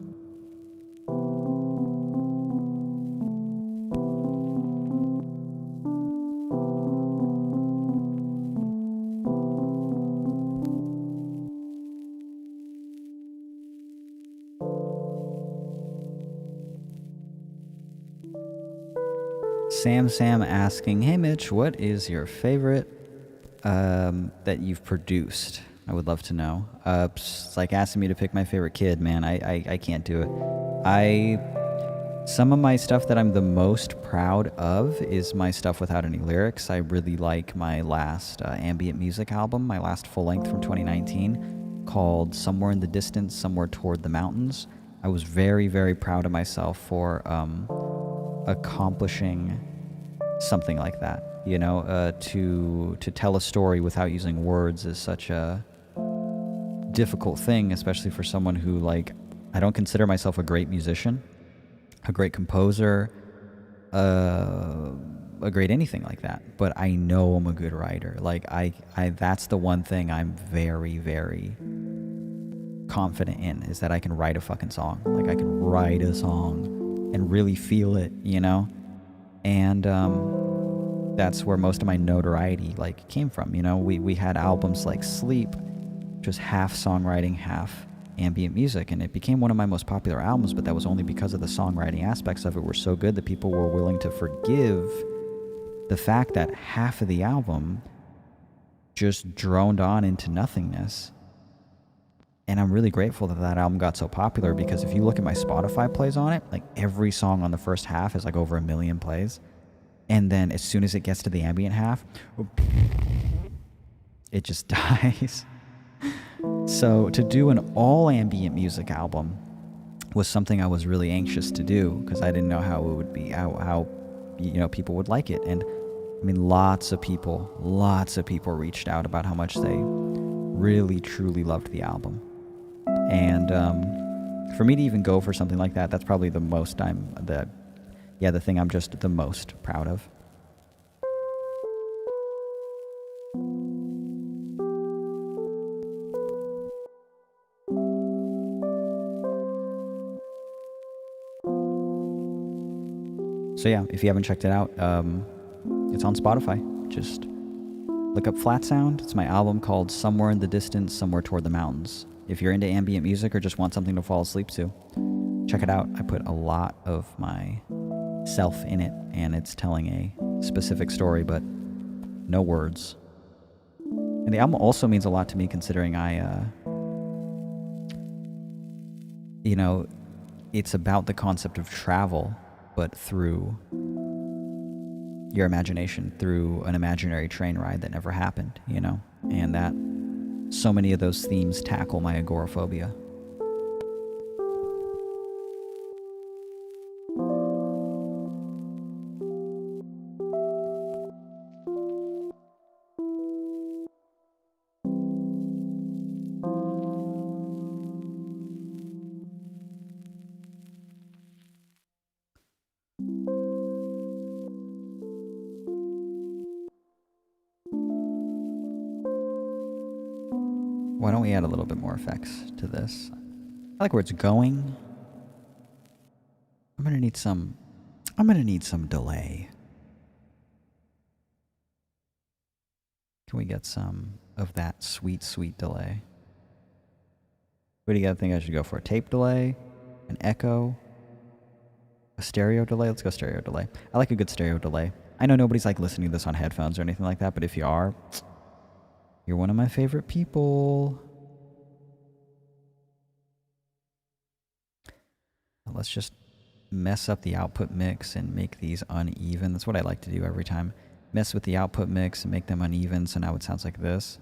Sam asking, hey Mitch, what is your favorite that you've produced? I would love to know. It's like asking me to pick my favorite kid, man. I can't do it. Some of my stuff that I'm the most proud of is my stuff without any lyrics. I really like my last ambient music album, my last full length from 2019, called Somewhere in the Distance, Somewhere Toward the Mountains. I was very, very proud of myself for accomplishing something like that. You know, to tell a story without using words is such a difficult thing, especially for someone who, like, I don't consider myself a great musician, a great composer, a great anything like that. But I know I'm a good writer. Like, I that's the one thing I'm very, very confident in, is that I can write a fucking song. Like, I can write a song and really feel it, you know? And that's where most of my notoriety like came from. You know, we had albums like Sleep, which was half songwriting, half ambient music, and it became one of my most popular albums, but that was only because of the songwriting aspects of it were so good that people were willing to forgive the fact that half of the album just droned on into nothingness. And I'm really grateful that that album got so popular, because if you look at my Spotify plays on it, like every song on the first half is like over 1 million plays. And then as soon as it gets to the ambient half, it just dies. So to do an all ambient music album was something I was really anxious to do because I didn't know how it would be, how people would like it. And I mean, lots of people reached out about how much they really truly loved the album. And for me to even go for something like that, that's probably the thing I'm just the most proud of. So yeah, if you haven't checked it out, it's on Spotify. Just look up Flat Sound. It's my album called Somewhere in the Distance, Somewhere Toward the Mountains. If you're into ambient music or just want something to fall asleep to, check it out. I put a lot of myself in it, and it's telling a specific story, but no words. And the album also means a lot to me considering it's about the concept of travel, but through your imagination, through an imaginary train ride that never happened, and that so many of those themes tackle my agoraphobia. Why don't we add a little bit more effects to this? I like where it's going. I'm gonna need some delay. Can we get some of that sweet, sweet delay? What do you guys think I should go for? A tape delay? An echo? A stereo delay? Let's go stereo delay. I like a good stereo delay. I know nobody's like listening to this on headphones or anything like that, but if you are, you're one of my favorite people. Let's just mess up the output mix and make these uneven. That's what I like to do every time. Mess with the output mix and make them uneven, so now it sounds like this.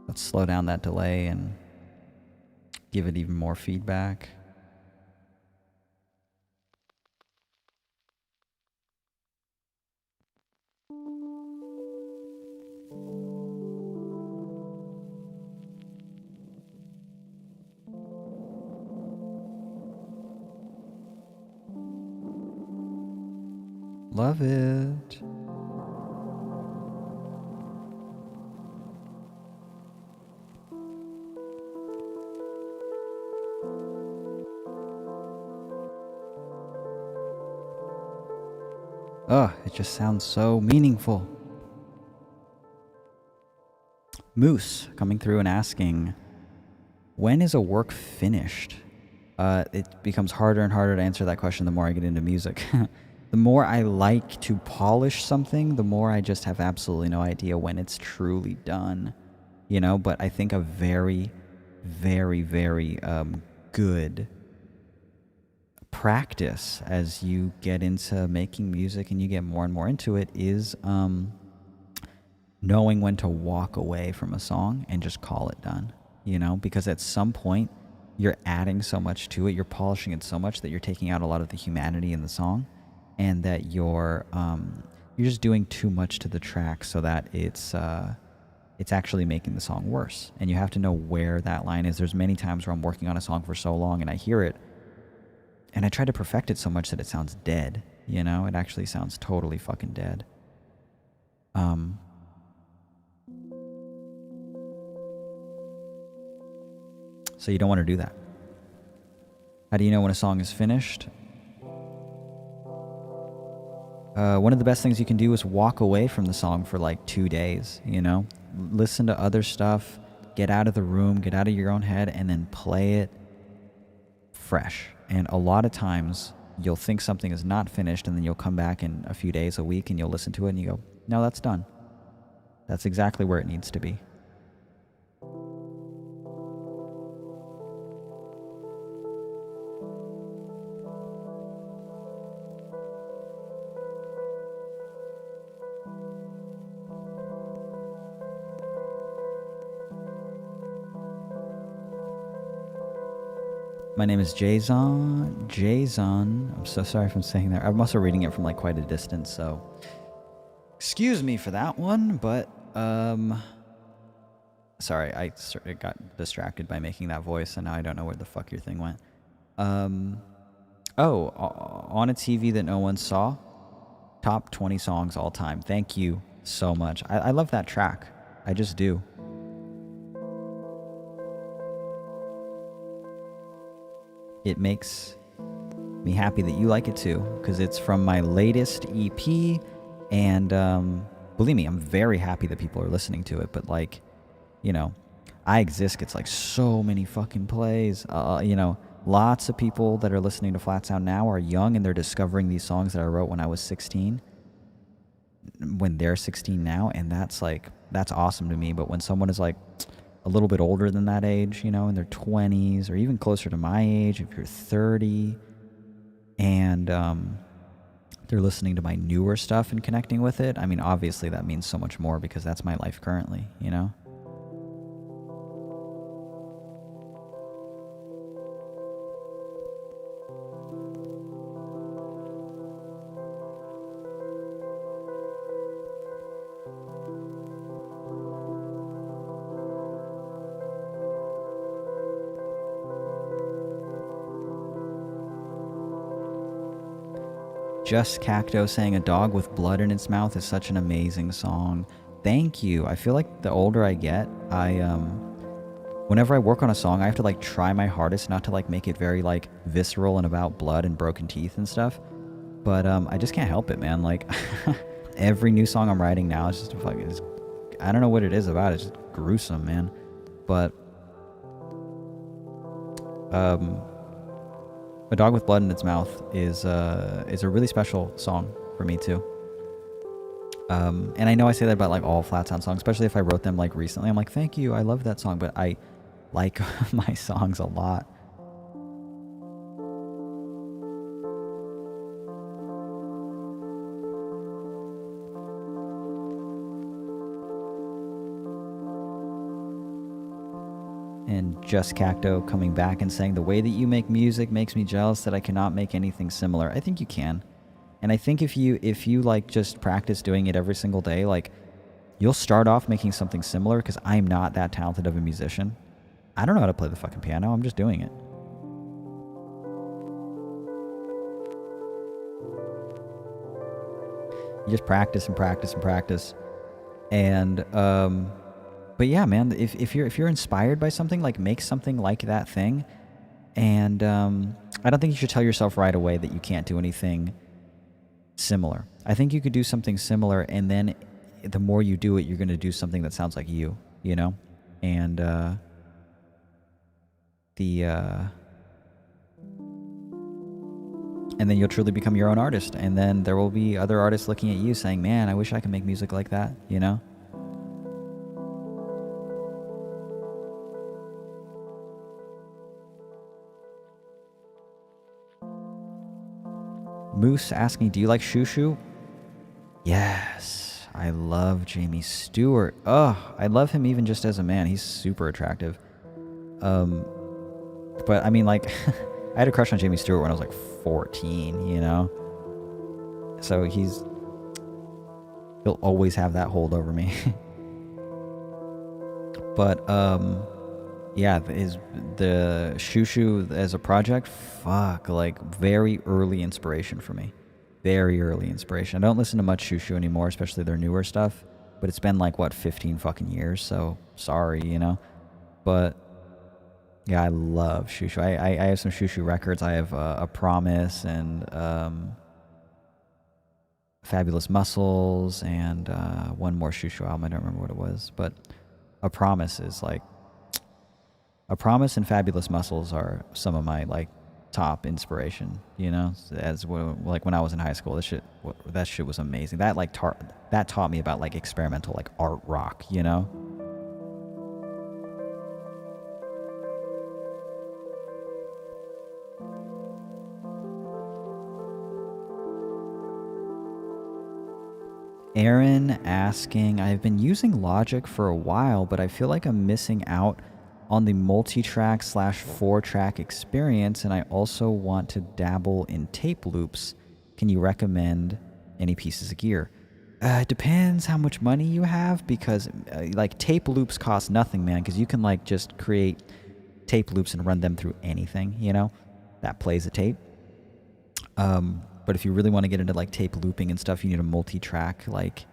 Let's slow down that delay and give it even more feedback. Love it. Oh, it just sounds so meaningful. Moose coming through and asking, when is a work finished? It becomes harder and harder to answer that question the more I get into music. The more I like to polish something, the more I just have absolutely no idea when it's truly done. But I think a very, very, very good practice as you get into making music and you get more and more into it is knowing when to walk away from a song and just call it done, because at some point you're adding so much to it, you're polishing it so much that you're taking out a lot of the humanity in the song, and that you're just doing too much to the track so that it's actually making the song worse. And you have to know where that line is. There's many times where I'm working on a song for so long and I hear it and I try to perfect it so much that it sounds dead. It actually sounds totally fucking dead. So you don't want to do that. How do you know when a song is finished? One of the best things you can do is walk away from the song for like 2 days, Listen to other stuff, get out of the room, get out of your own head, and then play it fresh. And a lot of times you'll think something is not finished, and then you'll come back in a few days, a week, and you'll listen to it and you go, no, that's done. That's exactly where it needs to be. My name is Jason. Jason. I'm so sorry if I'm saying that. I'm also reading it from like quite a distance, so excuse me for that one. But sorry, I sort of got distracted by making that voice, and now I don't know where the fuck your thing went. Oh, on a TV that no one saw. Top 20 songs all time. Thank you so much. I love that track. I just do. It makes me happy that you like it too, because it's from my latest EP, and believe me, I'm very happy that people are listening to it. But like, you know, I Exist gets like so many fucking plays. You know, lots of people that are listening to Flat Sound now are young and they're discovering these songs that I wrote when I was 16, when they're 16 now, and that's awesome to me. But when someone is like a little bit older than that age, you know, in their 20s or even closer to my age, if you're 30, and they're listening to my newer stuff and connecting with it, I mean, obviously that means so much more because that's my life currently, you know? Just Cacto saying a dog with blood in its mouth is such an amazing song. Thank you. I feel like the older I get, whenever I work on a song, I have to like try my hardest not to like make it very like visceral and about blood and broken teeth and stuff. But I just can't help it, man. Like every new song I'm writing now is just fucking, I don't know what it is about it. It's just gruesome, man. But A Dog with Blood in Its Mouth is a really special song for me too. And I know I say that about like all Flat Sound songs, especially if I wrote them like recently. I'm like, thank you, I love that song, but I like my songs a lot. And Just Cacto coming back and saying, the way that you make music makes me jealous that I cannot make anything similar. I think you can. And I think if you like just practice doing it every single day, like you'll start off making something similar, because I'm not that talented of a musician. I don't know how to play the fucking piano. I'm just doing it. You just practice and practice and practice. And but yeah, man, if you're inspired by something, like make something like that thing. And I don't think you should tell yourself right away that you can't do anything similar. I think you could do something similar, and then the more you do it, you're going to do something that sounds like you know? And and then you'll truly become your own artist. And then there will be other artists looking at you saying, man, I wish I could make music like that, you know? Moose asking, do you like Shushu? Yes, I love Jamie Stewart. Oh, I love him even just as a man. He's super attractive. But I mean, like, I had a crush on Jamie Stewart when I was like 14, you know? So he'll always have that hold over me. But, yeah, the Shushu as a project, fuck, like very early inspiration for me. Very early inspiration. I don't listen to much Shushu anymore, especially their newer stuff. But it's been like, what, 15 fucking years? So sorry, you know? But yeah, I love Shushu. I have some Shushu records. I have A Promise and Fabulous Muscles and one more Shushu album. I don't remember what it was. But A Promise is like, A Promise and Fabulous Muscles are some of my like top inspiration, you know, as like when I was in high school. That shit was amazing. That like that taught me about like experimental like art rock, you know. Aaron asking, I've been using Logic for a while, but I feel like I'm missing out on the multi-track slash 4-track experience, and I also want to dabble in tape loops. Can you recommend any pieces of gear? It depends how much money you have, because like tape loops cost nothing, man, because you can like just create tape loops and run them through anything, you know, that plays a tape. But if you really want to get into like tape looping and stuff, you need a multi-track, like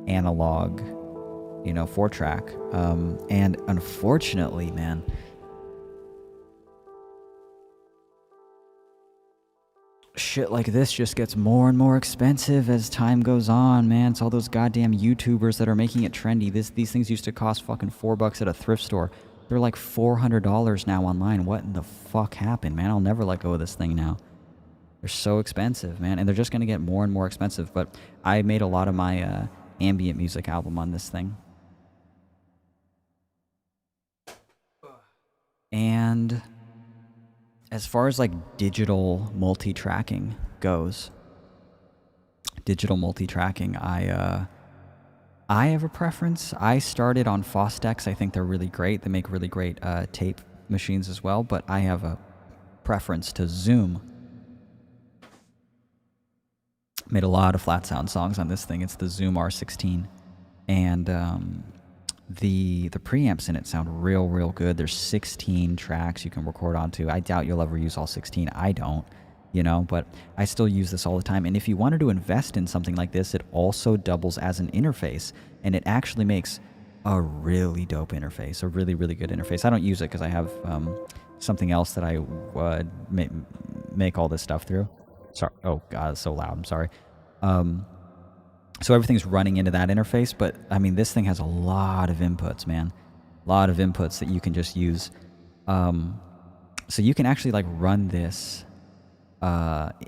analog, you know, 4-track. And unfortunately, man, shit like this just gets more and more expensive as time goes on, man. It's all those goddamn YouTubers that are making it trendy. These things used to cost fucking $4 at a thrift store. They're like $400 now online. What in the fuck happened, man? I'll never let go of this thing now. They're so expensive, man, and they're just gonna get more and more expensive. But I made a lot of my ambient music album on this thing. And as far as like digital multi-tracking goes, I have a preference. I started on Fostex. I think they're really great. They make really great tape machines as well, but I have a preference to Zoom. Made a lot of flat sound songs on this thing. It's the Zoom R16, and the preamps in it sound real good. There's 16 tracks you can record onto. I doubt you'll ever use all 16. I don't, you know, but I still use this all the time. And if you wanted to invest in something like this, it also doubles as an interface, and it actually makes a really dope interface, a really good interface. I don't use it because I have something else that I make all this stuff through. Sorry. Oh god, it's so loud. I'm sorry. So everything's running into that interface, but I mean, this thing has a lot of inputs, man. A lot of inputs that you can just use. So you can actually like run this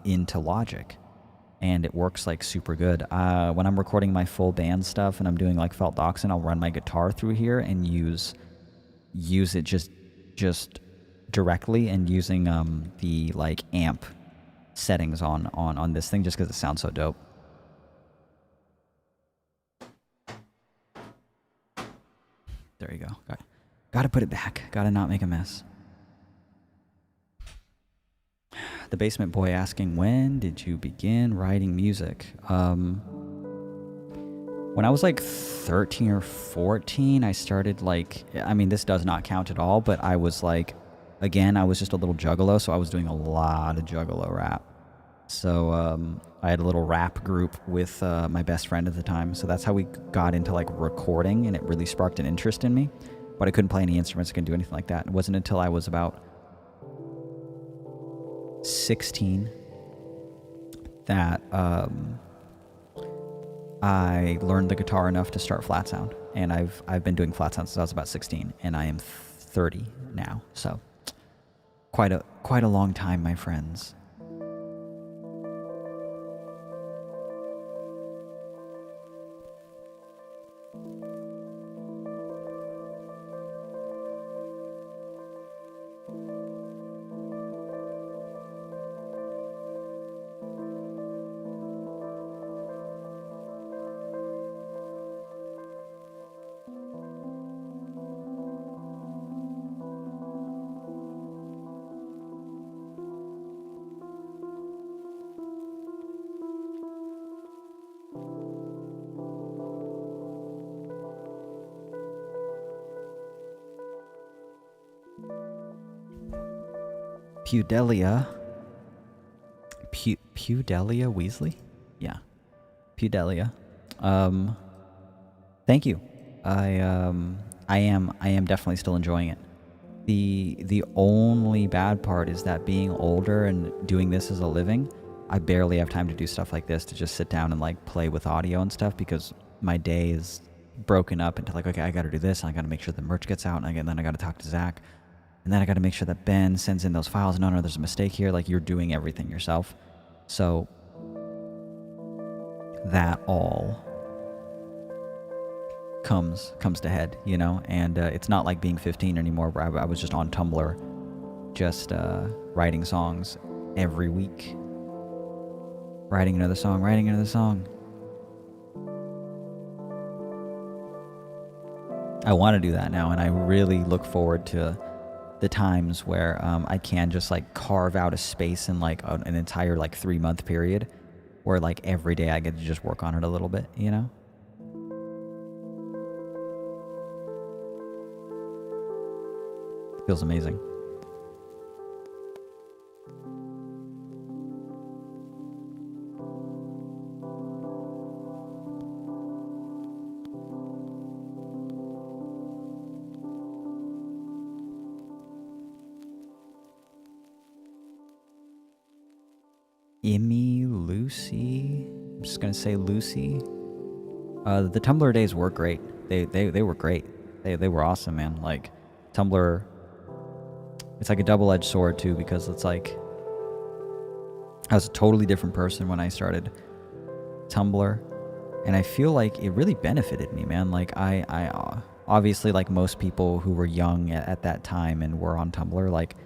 into Logic, and it works like super good. When I'm recording my full band stuff and I'm doing like Felt Doxin, I'll run my guitar through here and use it just directly, and using the like amp settings on this thing, just because it sounds so dope. There you go. Gotta put it back. Gotta not make a mess. The Basement Boy asking, when did you begin writing music? When I was like 13 or 14, I started like, I mean, this does not count at all, but I was like, again, I was just a little juggalo, so I was doing a lot of juggalo rap. So I had a little rap group with my best friend at the time, so that's how we got into like recording, and it really sparked an interest in me. But I couldn't play any instruments, I couldn't do anything like that. It wasn't until I was about 16 that I learned the guitar enough to start flat sound, and I've been doing flat sound since I was about 16, and I am 30 now, so quite a long time, my friends. Pudelia Weasley? Yeah. Pudelia. Thank you. I am definitely still enjoying it. The only bad part is that being older and doing this as a living, I barely have time to do stuff like this, to just sit down and like play with audio and stuff, because my day is broken up into like, okay, I gotta do this, and I gotta make sure the merch gets out, and then I gotta talk to Zach. And then I got to make sure that Ben sends in those files. No, there's a mistake here. Like, you're doing everything yourself. So that all comes to head, you know? And it's not like being 15 anymore, where I was just on Tumblr, just writing songs every week. Writing another song. I want to do that now, and I really look forward to the times where I can just like carve out a space in like an entire like 3 month period where like every day I get to just work on it a little bit, you know? Feels amazing. Emmy, Lucy. I'm just gonna say Lucy. The Tumblr days were great. They were great. They were awesome, man. Like Tumblr, it's like a double-edged sword too, because it's like I was a totally different person when I started Tumblr, and I feel like it really benefited me, man. Like I obviously, like most people who were young at that time and were on Tumblr, like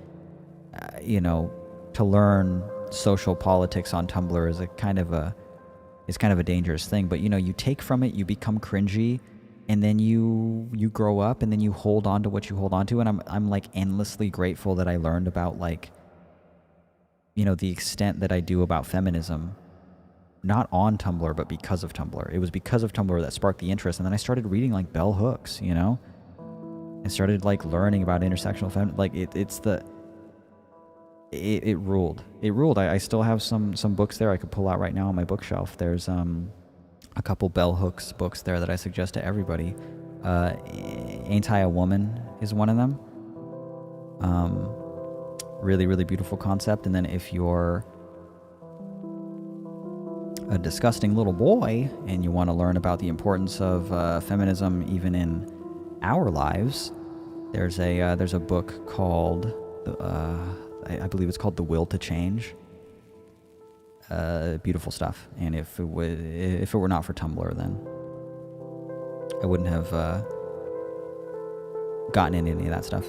you know, to learn social politics on Tumblr is kind of a dangerous thing. But you know, you take from it, you become cringy, and then you grow up, and then you hold on to what you hold on to. And I'm like endlessly grateful that I learned about, like, you know, the extent that I do about feminism, not on Tumblr, but because of Tumblr. It was because of Tumblr that sparked the interest, and then I started reading like bell hooks, you know, and started like learning about intersectional feminism. Like it ruled. It ruled. I still have some books there I could pull out right now on my bookshelf. There's a couple bell hooks books there that I suggest to everybody. Ain't I a Woman is one of them. Really, really beautiful concept. And then if you're a disgusting little boy and you want to learn about the importance of feminism even in our lives, there's a book called I believe it's called The Will to Change. Beautiful stuff. And if it were not for Tumblr, then I wouldn't have gotten into any of that stuff.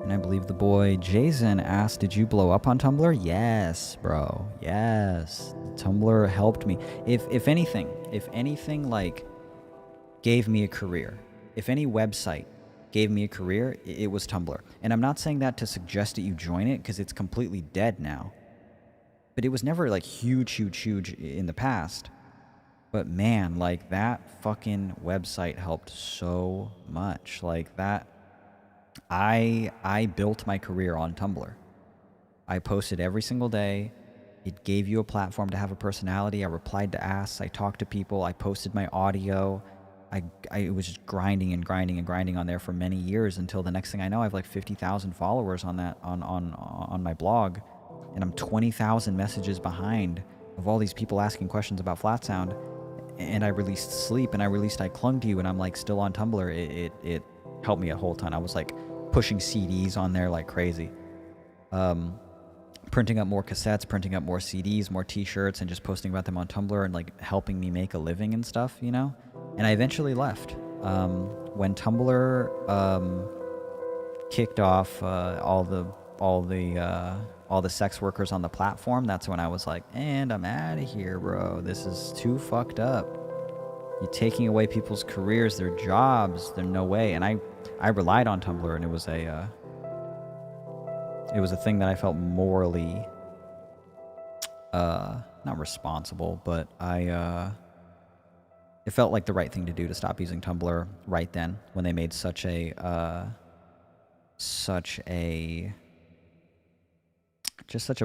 And I believe the boy Jason asked, did you blow up on Tumblr? Yes, bro. Yes. Tumblr helped me. If anything like gave me a career, if any website gave me a career, it was Tumblr. And I'm not saying that to suggest that you join it, because it's completely dead now. But it was never like huge in the past. But man, like that fucking website helped so much. Like that, I built my career on Tumblr. I posted every single day. It gave you a platform to have a personality. I replied to asks. I talked to people. I posted my audio. I was just grinding on there for many years, until the next thing I know, I have like 50,000 followers on that on my blog, and I'm 20,000 messages behind of all these people asking questions about Flat Sound. And I released Sleep, and I released I Clung to You, and I'm like still on Tumblr. It helped me a whole ton. I was like pushing CDs on there like crazy. Printing up more cassettes, printing up more CDs, more t-shirts, and just posting about them on Tumblr, and like helping me make a living and stuff, you know? And I eventually left. When Tumblr kicked off all the sex workers on the platform, that's when I was like, and I'm out of here, bro. This is too fucked up. You're taking away people's careers, their jobs. There's no way. And I relied on Tumblr, and it was a thing that I felt morally not responsible, but it felt like the right thing to do to stop using Tumblr right then, when they made such a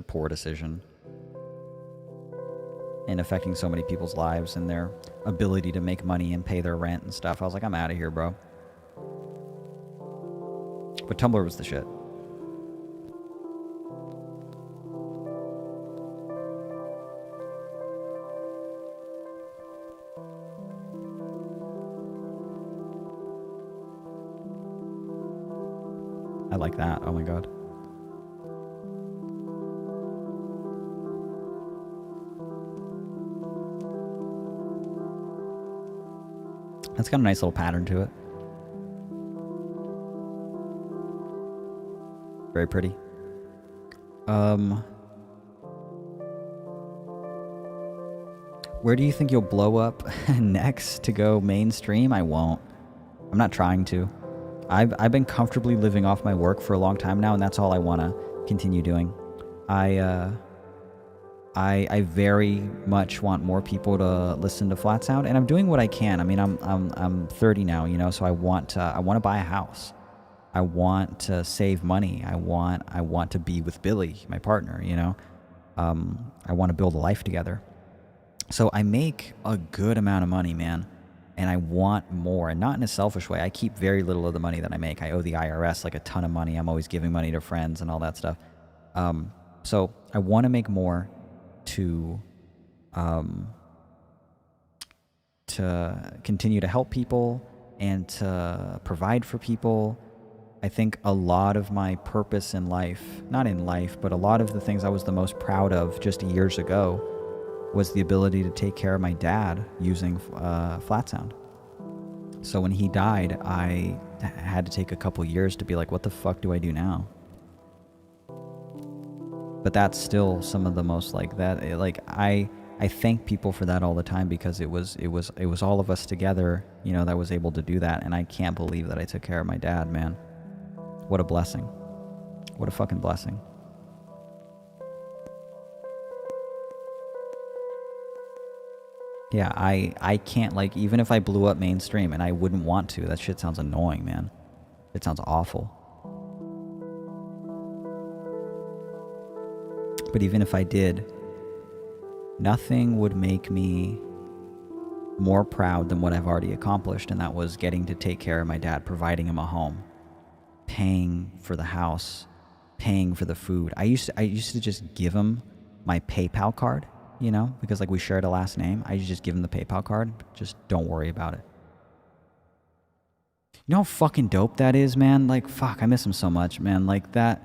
poor decision in affecting so many people's lives and their ability to make money and pay their rent and stuff. I was like, I'm out of here, bro. But Tumblr was the shit. I like that. Oh my god. That's got a nice little pattern to it. Very pretty. Um, where do you think you'll blow up next to go mainstream? I won't. I'm not trying to. I've been comfortably living off my work for a long time now, and that's all I want to continue doing. I I very much want more people to listen to Flat Sound, and I'm doing what I can. I mean, I'm 30 now, you know, so I want to buy a house. I want to save money. I want to be with Billy, my partner, you know. I want to build a life together. So I make a good amount of money, man, and I want more, and not in a selfish way. I keep very little of the money that I make. I owe the IRS like a ton of money. I'm always giving money to friends and all that stuff. So I want to make more to um, to continue to help people and to provide for people. I think a lot of my purpose in life, not in life, but a lot of the things I was the most proud of just years ago was the ability to take care of my dad using Flat Sound. So when he died, I had to take a couple years to be like, what the fuck do I do now? But that's still some of the most like that. Like I thank people for that all the time because it was all of us together, you know, that was able to do that. And I can't believe that I took care of my dad, man. What a blessing. What a fucking blessing. Yeah, I can't, like, even if I blew up mainstream, and I wouldn't want to, that shit sounds annoying, man. It sounds awful. But even if I did, nothing would make me more proud than what I've already accomplished, and that was getting to take care of my dad, providing him a home, paying for the house, paying for the food. I used to just give him my PayPal card, you know, because like we shared a last name. I just give him the PayPal card. Just don't worry about it. You know how fucking dope that is, man? Like, fuck, I miss him so much, man. Like that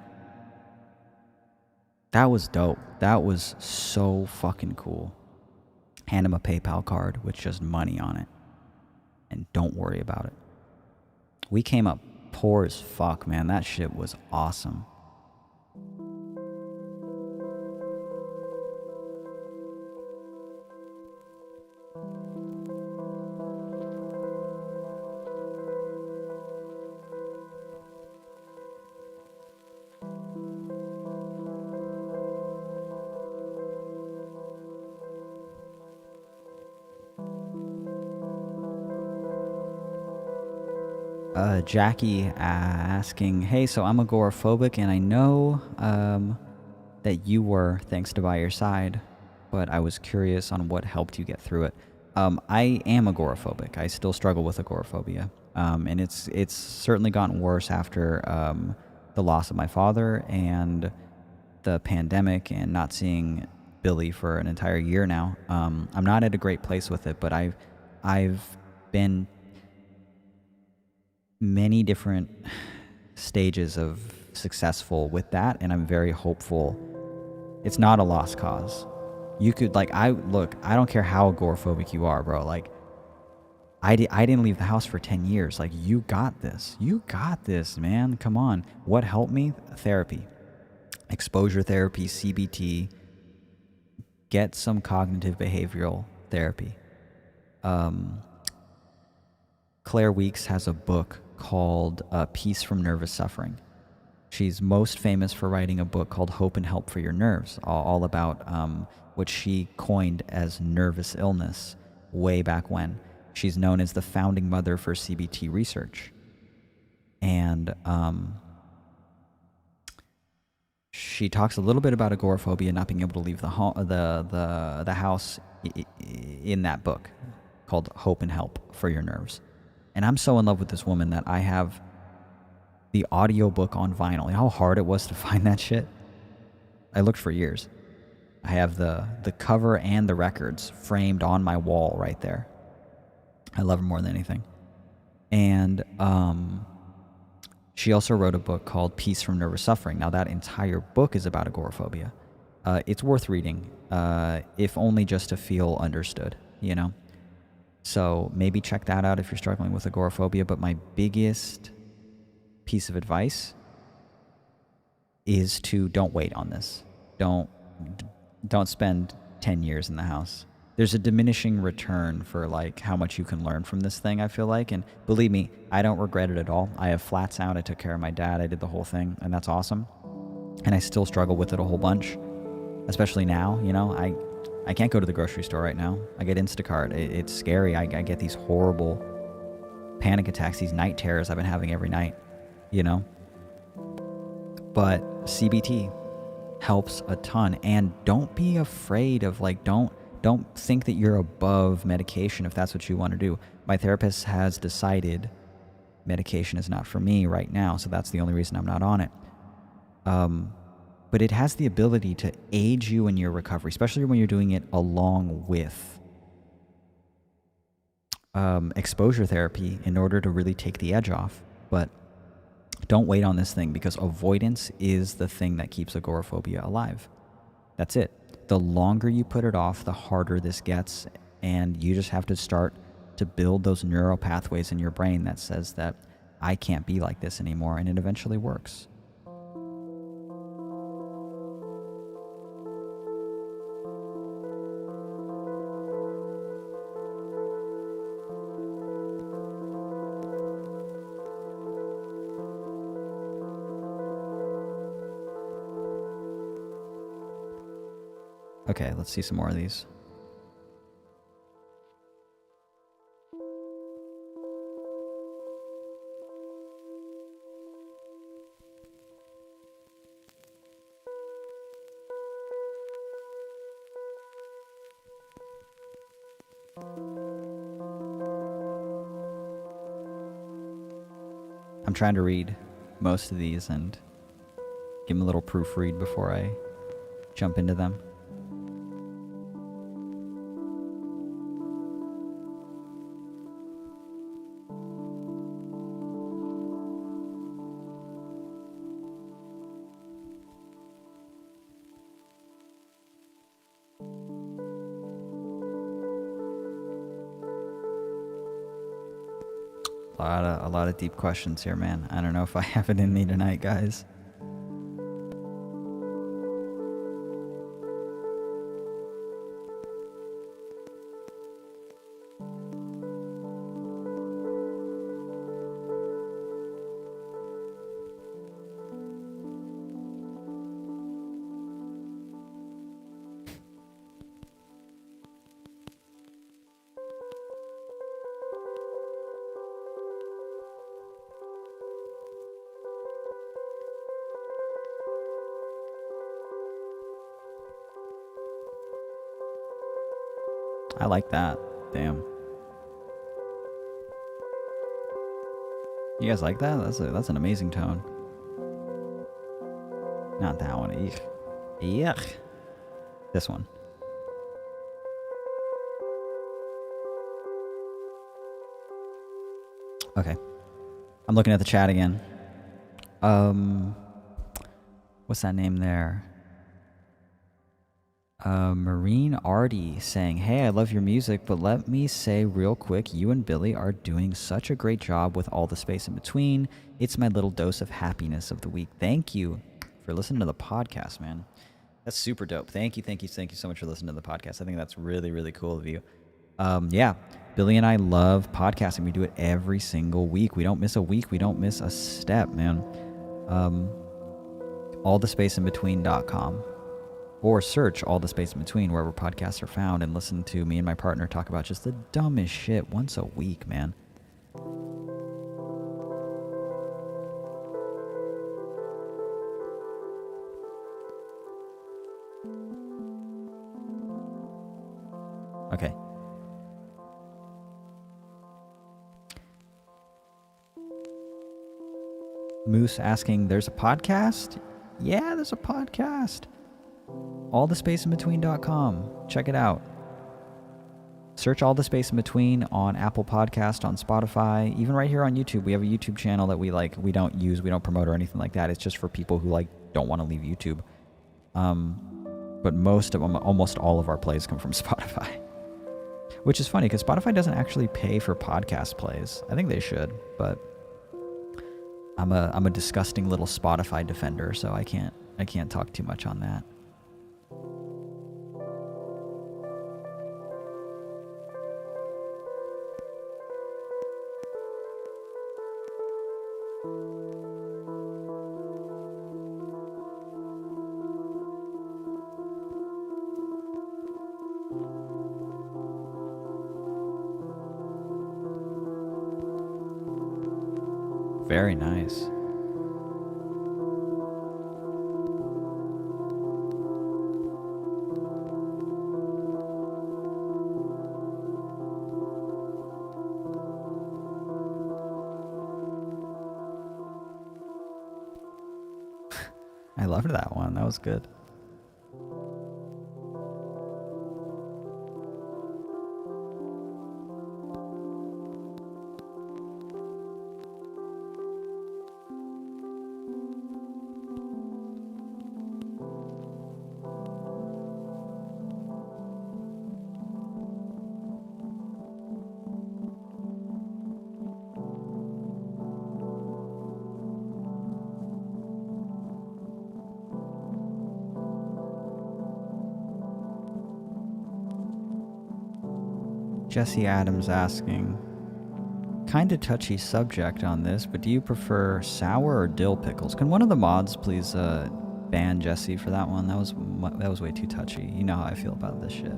was dope. That was so fucking cool. Hand him a PayPal card with just money on it. And don't worry about it. We came up poor as fuck, man. That shit was awesome. Jackie asking, hey, so I'm agoraphobic, and I know that you were, thanks to By Your Side, but I was curious on what helped you get through it. I am agoraphobic. I still struggle with agoraphobia, and it's certainly gotten worse after the loss of my father and the pandemic and not seeing Billy for an entire year now. I'm not at a great place with it, but I've been many different stages of successful with that, and I'm very hopeful. It's not a lost cause. You could, like, I don't care how agoraphobic you are, bro. Like, I didn't leave the house for 10 years. Like, you got this, man. Come on. What helped me? Therapy, exposure therapy, CBT. Get some cognitive behavioral therapy. Claire Weeks has a book called Peace from Nervous Suffering. She's most famous for writing a book called Hope and Help for Your Nerves, all about what she coined as nervous illness way back when. She's known as the founding mother for CBT research. And she talks a little bit about agoraphobia, not being able to leave the house in that book called Hope and Help for Your Nerves. And I'm so in love with this woman that I have the audiobook on vinyl. You know how hard it was to find that shit? I looked for years. I have the cover and the records framed on my wall right there. I love her more than anything. And she also wrote a book called Peace from Nervous Suffering. Now, that entire book is about agoraphobia. It's worth reading, if only just to feel understood, you know? So maybe check that out if you're struggling with agoraphobia. But my biggest piece of advice is to don't wait on this. Don't don't spend 10 years in the house. There's a diminishing return for like how much you can learn from this thing, I feel like. And believe me, I don't regret it at all. I have flats out. I took care of my dad. I did the whole thing, and that's awesome. And I still struggle with it a whole bunch, especially now. You know, I can't go to the grocery store right now. I get Instacart. It's scary. I get these horrible panic attacks, these night terrors I've been having every night, you know. But CBT helps a ton. And don't be afraid of like, don't think that you're above medication if that's what you want to do. My therapist has decided medication is not for me right now, so that's the only reason I'm not on it. But it has the ability to aid you in your recovery, especially when you're doing it along with exposure therapy in order to really take the edge off. But don't wait on this thing, because avoidance is the thing that keeps agoraphobia alive. That's it. The longer you put it off, the harder this gets, and you just have to start to build those neural pathways in your brain that says that I can't be like this anymore, and it eventually works. Okay, let's see some more of these. I'm trying to read most of these and give them a little proofread before I jump into them. A lot of deep questions here, man. I don't know if I have it in me tonight, guys. I like that. Damn. You guys like that? That's an amazing tone. Not that one. Eek. Yuck. This one. Okay. I'm looking at the chat again. What's that name there? Marine Artie saying, hey, I love your music, but let me say real quick, you and Billy are doing such a great job with all the space in between. It's my little dose of happiness of the week. Thank you for listening to the podcast, man. That's super dope. Thank you so much for listening to the podcast. I think that's really, really cool of you. Yeah, Billy and I love podcasting. We do it every single week. We don't miss a week. We don't miss a step, man. Allthespaceinbetween.com. Or search All the Space in Between wherever podcasts are found and listen to me and my partner talk about just the dumbest shit once a week, man. Okay. Moose asking, there's a podcast? Yeah, there's a podcast. Allthespaceinbetween.com. Check it out. Search All the Space in Between on Apple Podcast, on Spotify, even right here on YouTube. We have a YouTube channel that we don't use, we don't promote or anything like that. It's just for people who don't want to leave YouTube. But most of them, almost all of our plays come from Spotify. Which is funny because Spotify doesn't actually pay for podcast plays. I think they should, but I'm a disgusting little Spotify defender, so I can't talk too much on that. Very nice. I loved that one. That was good. Jesse Adams asking, kind of touchy subject on this, but do you prefer sour or dill pickles? Can one of the mods please ban Jesse for that one? That was way too touchy. You know how I feel about this shit.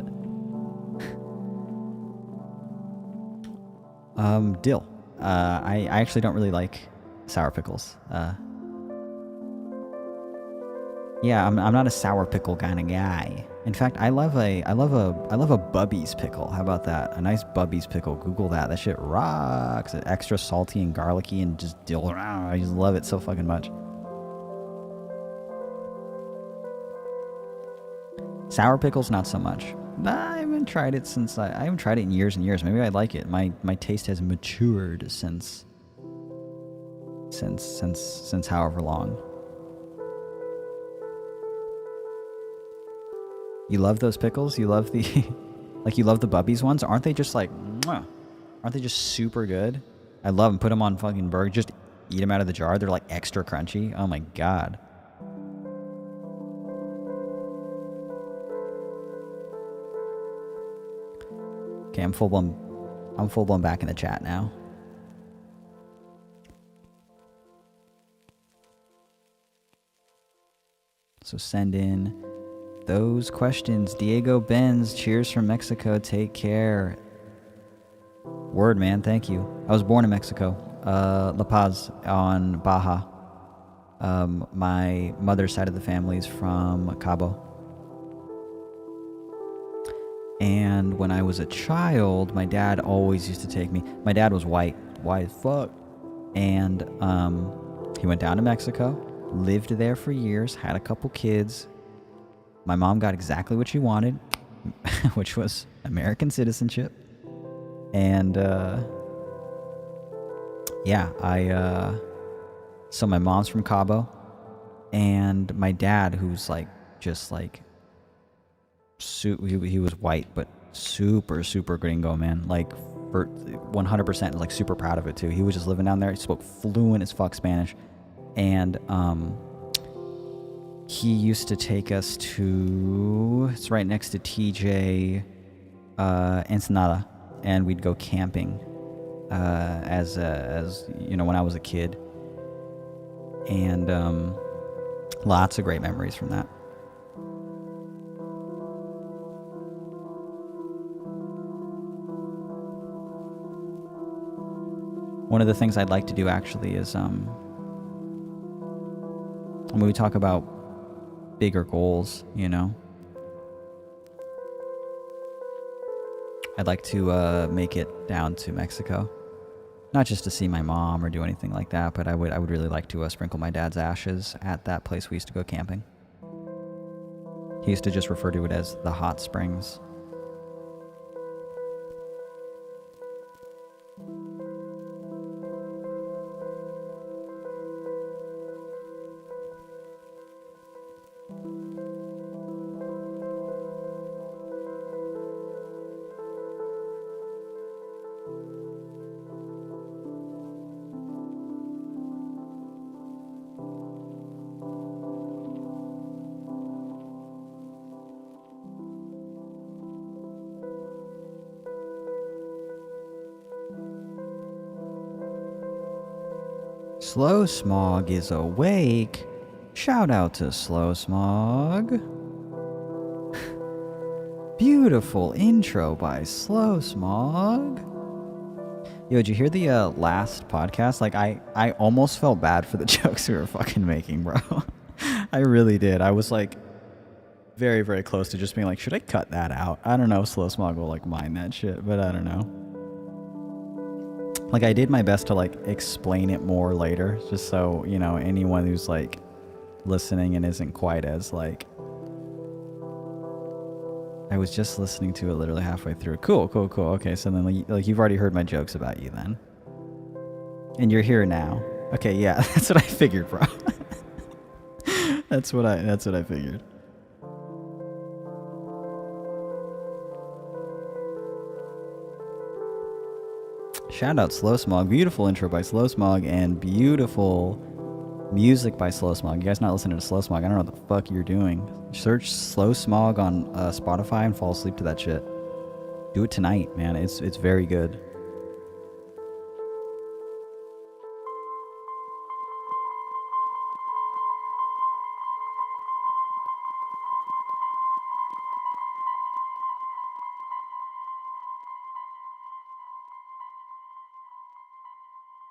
Dill. I actually don't really like sour pickles. Yeah, I'm not a sour pickle kind of guy. In fact, I love a Bubby's pickle. How about that? A nice Bubby's pickle. Google that. That shit rocks. It's extra salty and garlicky and just dill. I just love it so fucking much. Sour pickles, not so much. I haven't tried it since I haven't tried it in years and years. Maybe I like it. My taste has matured since however long. You love those pickles? You love the like you love the Bubby's ones? Aren't they just like mwah? Aren't they just super good? I love them. Put them on fucking burger. Just eat them out of the jar. They're like extra crunchy. Oh my god. Okay, I'm full blown back in the chat now. So send in those questions. Diego Benz, cheers from Mexico. Take care. Word, man. Thank you. I was born in Mexico, La Paz on Baja. My mother's side of the family is from Cabo. And when I was a child, my dad always used to take me. My dad was white as fuck. And he went down to Mexico, lived there for years, had a couple kids. My mom got exactly what she wanted, which was American citizenship. And yeah, so my mom's from Cabo, and my dad, who's like just like he was white but super gringo, man, like for 100%, like super proud of it too. He was just living down there. He spoke fluent as fuck Spanish, and he used to take us to, it's right next to TJ, Ensenada, and we'd go camping as you know, when I was a kid, and lots of great memories from that. One of the things I'd like to do actually is when we talk about bigger goals, you know, I'd like to make it down to Mexico, not just to see my mom or do anything like that, but I would really like to sprinkle my dad's ashes at that place we used to go camping. He used to just refer to it as the hot springs. Slow Smog is awake. Shout out to Slow Smog. Beautiful intro by Slow Smog. Yo, did you hear the last podcast? Like, I almost felt bad for the jokes we were fucking making, bro. I really did. I was like very, very close to just being like, should I cut that out? I don't know if Slow Smog will like mind that shit, but I don't know. Like, I did my best to like explain it more later, just so, you know, anyone who's like listening and isn't quite as like, I was just listening to it literally halfway through. Cool. Okay, so then like you've already heard my jokes about you then. And you're here now. Okay, yeah, that's what I figured, bro. That's what I figured. Shout out Slow Smog. Beautiful intro by Slow Smog and beautiful music by Slow Smog. You guys not listening to Slow Smog? I don't know what the fuck you're doing. Search Slow Smog on Spotify and fall asleep to that shit. Do it tonight, man. It's very good.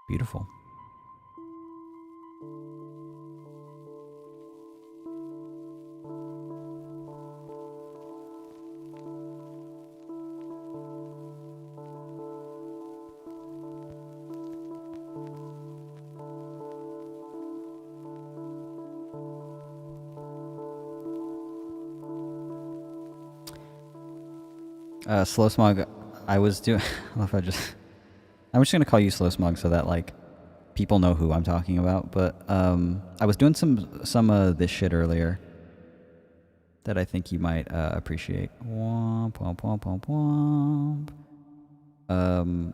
Beautiful. Slow Smog, I was doing. I love how I'm just gonna call you Slow Smog so that like people know who I'm talking about. But I was doing some of this shit earlier that I think you might appreciate. Womp womp womp womp womp.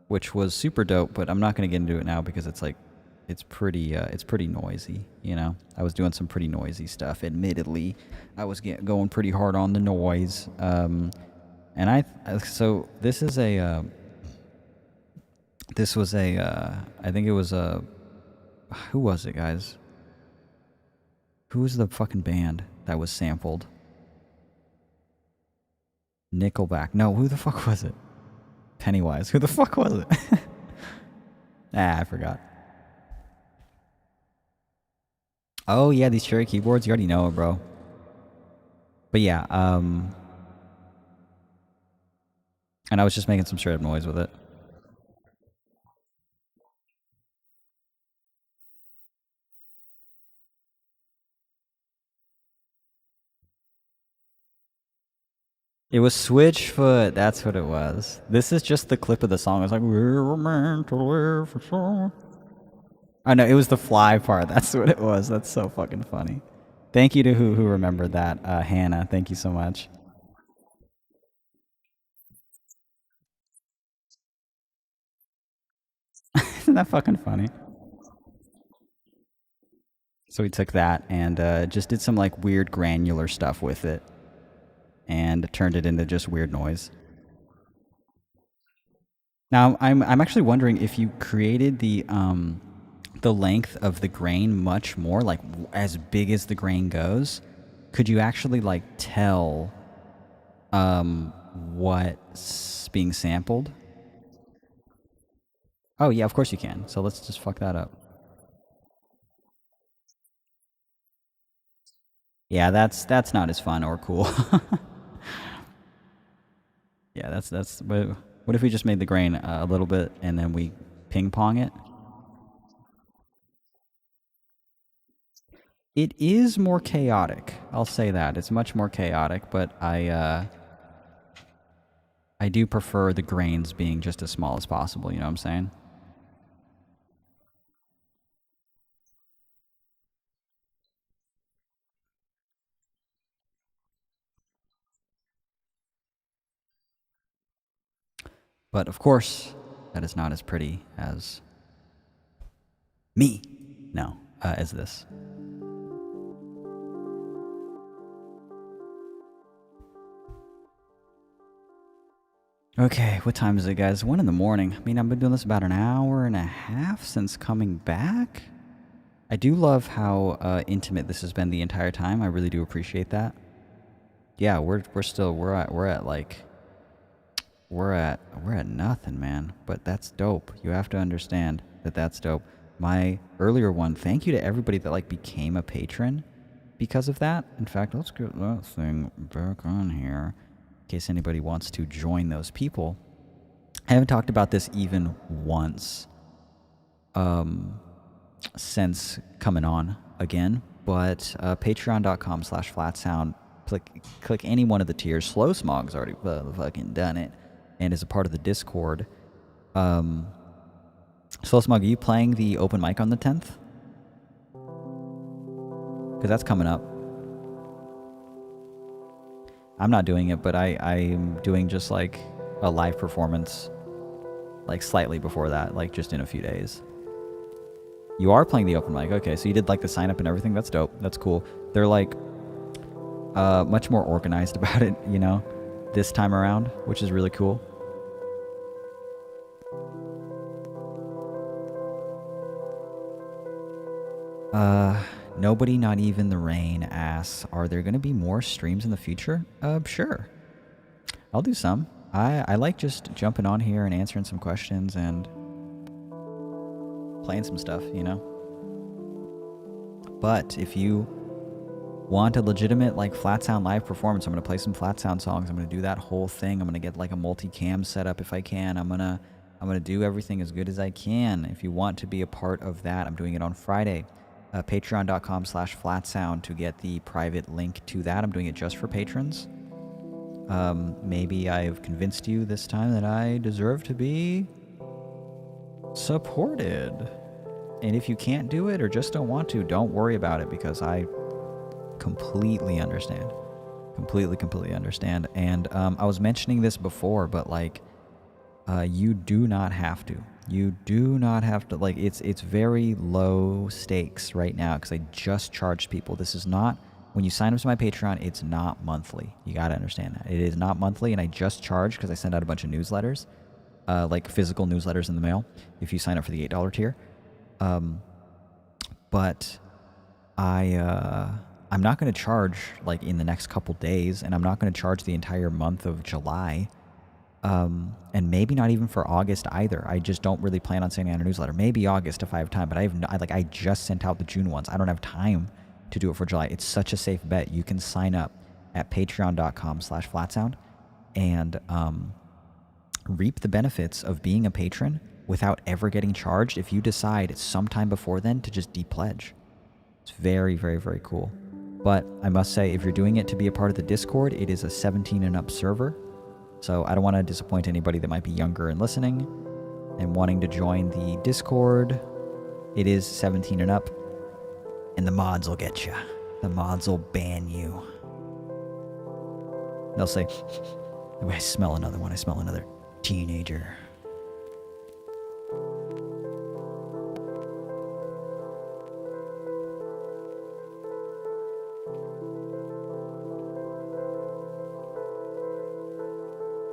Which was super dope, but I'm not gonna get into it now because it's like it's pretty noisy. You know, I was doing some pretty noisy stuff. Admittedly, I was going pretty hard on the noise. And so this is a. This was I think it was who was it, guys? Who was the fucking band that was sampled? Nickelback. No, who the fuck was it? Pennywise. Who the fuck was it? I forgot. Oh yeah, these Cherry keyboards. You already know it, bro. But yeah, and I was just making some straight up noise with it. It was Switchfoot. That's what it was. This is just the clip of the song. It's like, we're meant to live for sure. I know, it was the fly part. That's what it was. That's so fucking funny. Thank you to who remembered that. Hannah, thank you so much. Isn't that fucking funny? So we took that and just did some like weird granular stuff with it and turned it into just weird noise. Now I'm actually wondering if you created the length of the grain much more, like as big as the grain goes, could you actually like tell what's being sampled? Oh yeah, of course you can. So let's just fuck that up. Yeah, that's not as fun or cool. Yeah, that's. What if we just made the grain a little bit and then we ping pong it? It is more chaotic. I'll say that it's much more chaotic, but I do prefer the grains being just as small as possible. You know what I'm saying? But of course, that is not as pretty as me. No, as this. Okay, what time is it, guys? 1 in the morning. I mean, I've been doing this about an hour and a half since coming back. I do love how intimate this has been the entire time. I really do appreciate that. Yeah, we're at nothing, man. But that's dope. You have to understand that that's dope. My earlier one, thank you to everybody that like became a patron because of that. In fact, let's get that thing back on here in case anybody wants to join those people. I haven't talked about this even once since coming on again, but patreon.com/flatsound. Click any one of the tiers. Slow Smog's already fucking done it and is a part of the Discord. Slow Smog, are you playing the open mic on the 10th? Because that's coming up. I'm not doing it, but I'm doing just like a live performance, like slightly before that, like just in a few days. You are playing the open mic. Okay, so you did like the sign up and everything. That's dope. That's cool. They're like much more organized about it, you know, this time around, which is really cool. Nobody, not even the rain, asks, are there going to be more streams in the future? Sure. I'll do some. I like just jumping on here and answering some questions and playing some stuff, you know? But if you want a legitimate like Flat Sound live performance, I'm going to play some Flat Sound songs. I'm going to do that whole thing. I'm going to get like a multicam set up if I can. I'm going to do everything as good as I can. If you want to be a part of that, I'm doing it on Friday. Patreon.com/flatsound to get the private link to that. I'm doing it just for patrons. Maybe I've convinced you this time that I deserve to be supported. And if you can't do it or just don't want to, don't worry about it because I completely understand. Completely understand. And I was mentioning this before, but like you do not have to. You do not have to, like, it's very low stakes right now because I just charged people. This is not, when you sign up to my Patreon, it's not monthly. You got to understand that. It is not monthly, and I just charged because I send out a bunch of newsletters, like physical newsletters in the mail if you sign up for the $8 tier. But I'm not going to charge, like, in the next couple days, and I'm not going to charge the entire month of July. And maybe not even for August either. I just don't really plan on sending out a newsletter. Maybe August if I have time, but I just sent out the June ones. I don't have time to do it for July. It's such a safe bet. You can sign up at patreon.com/flatsound and reap the benefits of being a patron without ever getting charged if you decide sometime before then to just depledge. It's very, very, very cool. But I must say, if you're doing it to be a part of the Discord, it is a 17 and up server. So I don't want to disappoint anybody that might be younger and listening and wanting to join the Discord. It is 17 and up, and the mods will get you. The mods will ban you. They'll say, oh, I smell another one. I smell another teenager.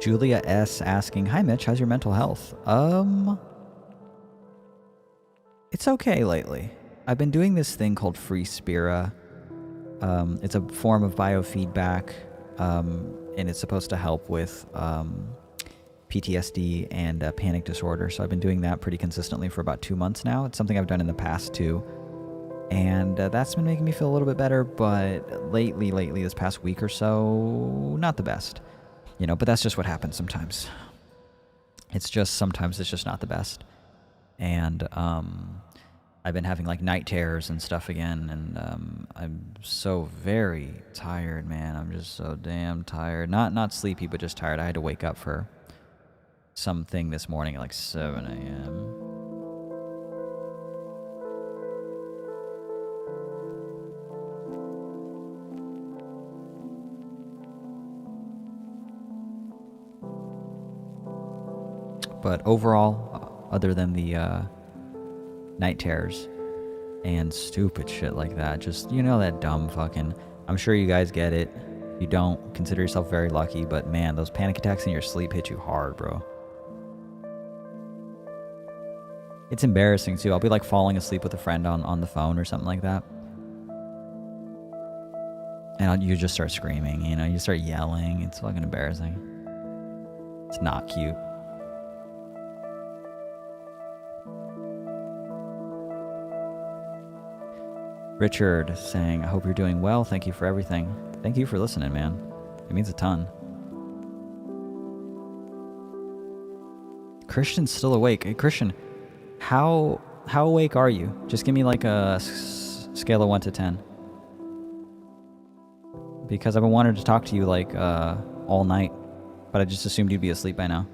Julia S. asking, hi Mitch, how's your mental health? It's okay lately. I've been doing this thing called Free Spira. It's a form of biofeedback, and it's supposed to help with PTSD and panic disorder. So I've been doing that pretty consistently for about 2 months now. It's something I've done in the past too. And that's been making me feel a little bit better, but lately, this past week or so, not the best. You know, but that's just what happens sometimes. Sometimes it's just not the best. And I've been having like night terrors and stuff again, and I'm so very tired, man. I'm just so damn tired. Not sleepy, but just tired. I had to wake up for something this morning at like 7 a.m. But overall, other than the night terrors and stupid shit like that, just, you know, that dumb fucking, I'm sure you guys get it. you don't, consider yourself very lucky. But man, those panic attacks in your sleep hit you hard, bro. It's embarrassing too. I'll be like falling asleep with a friend on the phone or something like that. And you just start screaming, you know, you start yelling. It's fucking embarrassing. It's not cute. Richard saying, I hope you're doing well. Thank you for everything. Thank you for listening, man. It means a ton. Christian's still awake. Hey, Christian, how awake are you? Just give me like a scale of 1 to 10. Because I've been wanting to talk to you like all night, but I just assumed you'd be asleep by now.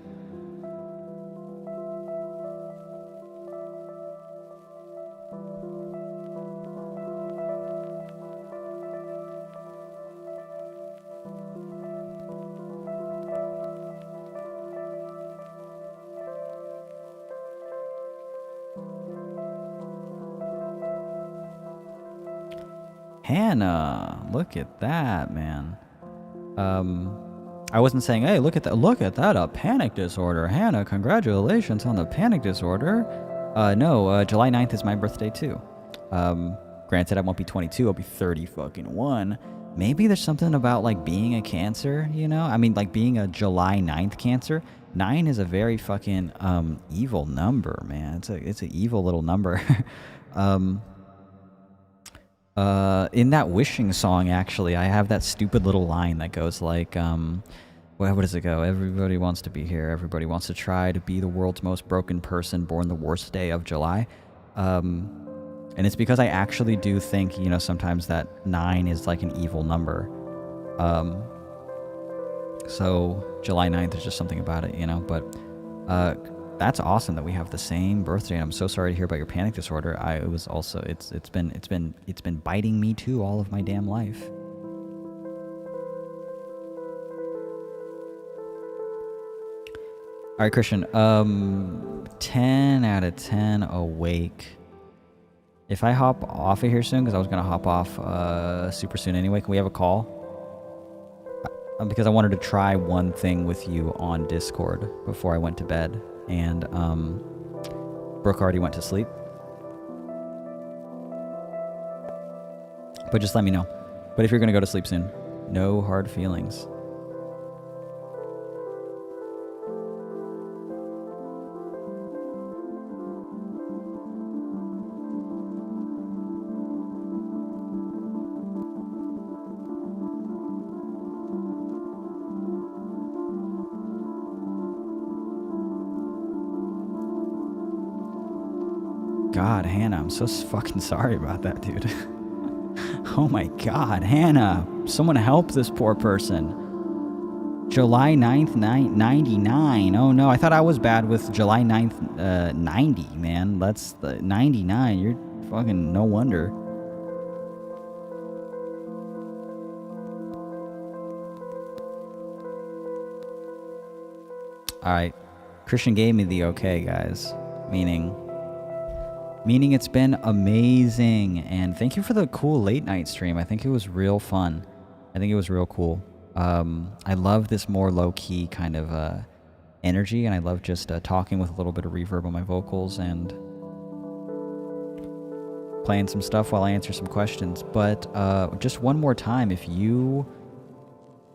Hannah, look at that, man. I wasn't saying, hey, look at that, a panic disorder. Hannah, congratulations on the panic disorder. No, July 9th is my birthday too. Granted, I won't be 22, I'll be 30 fucking 1. Maybe there's something about like being a Cancer, you know? I mean, like being a July 9th Cancer. 9 is a very fucking evil number, man. It's an evil little number. In that wishing song, actually, I have that stupid little line that goes like, what does it go? Everybody wants to be here. Everybody wants to try to be the world's most broken person born the worst day of July. And it's because I actually do think, you know, sometimes that 9 is like an evil number. So July 9th, there's just something about it, you know, but, that's awesome that we have the same birthday. And I'm so sorry to hear about your panic disorder. It's been biting me too all of my damn life. All right, Christian. 10 out of 10 awake. If I hop off of here soon, because I was gonna hop off super soon anyway, can we have a call? Because I wanted to try one thing with you on Discord before I went to bed. And Brooke already went to sleep. But just let me know. But if you're going to go to sleep soon, no hard feelings. God, Hannah, I'm so fucking sorry about that, dude. Oh my God, Hannah, someone help this poor person. July 9th, 99. Oh no, I thought I was bad with July 9th, 90, man. That's the 99. You're fucking no wonder. Alright, Christian gave me the okay, guys. Meaning it's been amazing, and thank you for the cool late night stream. I think it was real fun. I think it was real cool. I love this more low-key kind of energy, and I love just talking with a little bit of reverb on my vocals and playing some stuff while I answer some questions. But just one more time, if you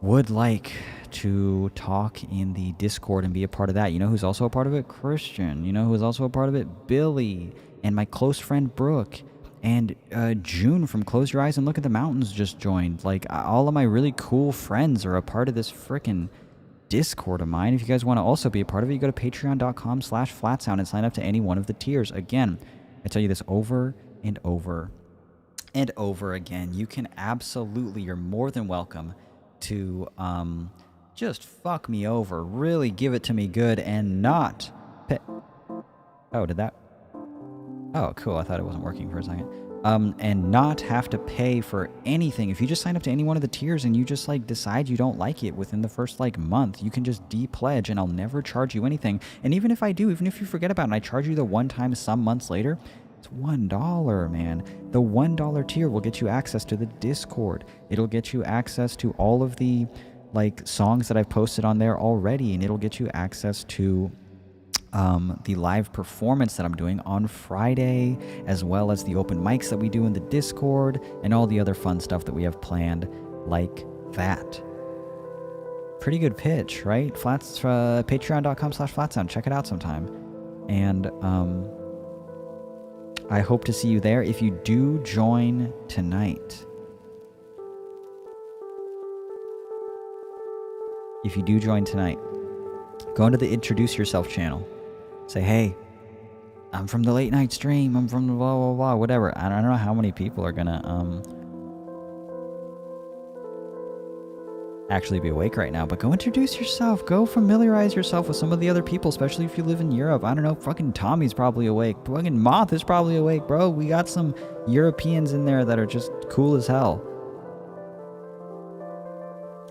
would like to talk in the Discord and be a part of that, you know who's also a part of it? Christian. You know who's also a part of it? Billy. And my close friend Brooke, and June from Close Your Eyes and Look at the Mountains just joined. Like, all of my really cool friends are a part of this frickin' Discord of mine. If you guys want to also be a part of it, you go to patreon.com/flatsound and sign up to any one of the tiers. Again, I tell you this over and over and over again. You can absolutely, you're more than welcome to just fuck me over. Really give it to me good and not pay. Oh, did that? Oh, cool. I thought it wasn't working for a second. And not have to pay for anything. If you just sign up to any one of the tiers and you just like decide you don't like it within the first like month, you can just de-pledge and I'll never charge you anything. And even if I do, even if you forget about it and I charge you the one time some months later, It's $1, man. The $1 tier will get you access to the Discord. It'll get you access to all of the like songs that I've posted on there already, and it'll get you access to the live performance that I'm doing on Friday, as well as the open mics that we do in the Discord, and all the other fun stuff that we have planned like that. Pretty good pitch, right? Patreon.com/flatsound. Check it out sometime. And I hope to see you there. If you do join tonight, go into the Introduce Yourself channel. Say, hey, I'm from the late night stream. I'm from the blah, blah, blah, whatever. I don't know how many people are going to actually be awake right now, but go introduce yourself. Go familiarize yourself with some of the other people, especially if you live in Europe. I don't know, fucking Tommy's probably awake. Fucking Moth is probably awake, bro. We got some Europeans in there that are just cool as hell.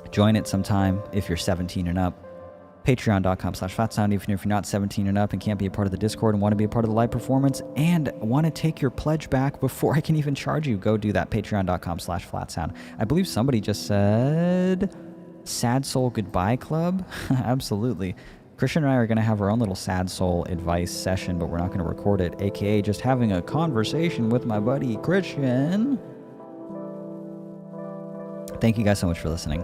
Join it sometime if you're 17 and up. Patreon.com/flatsound. Even if you're not 17 and up and can't be a part of the Discord and want to be a part of the live performance and want to take your pledge back before I can even charge you, go do that. Patreon.com/flatsound. I believe somebody just said Sad Soul Goodbye Club. Absolutely. Christian and I are going to have our own little Sad Soul advice session, but we're not going to record it, aka just having a conversation with my buddy Christian. Thank you guys so much for listening.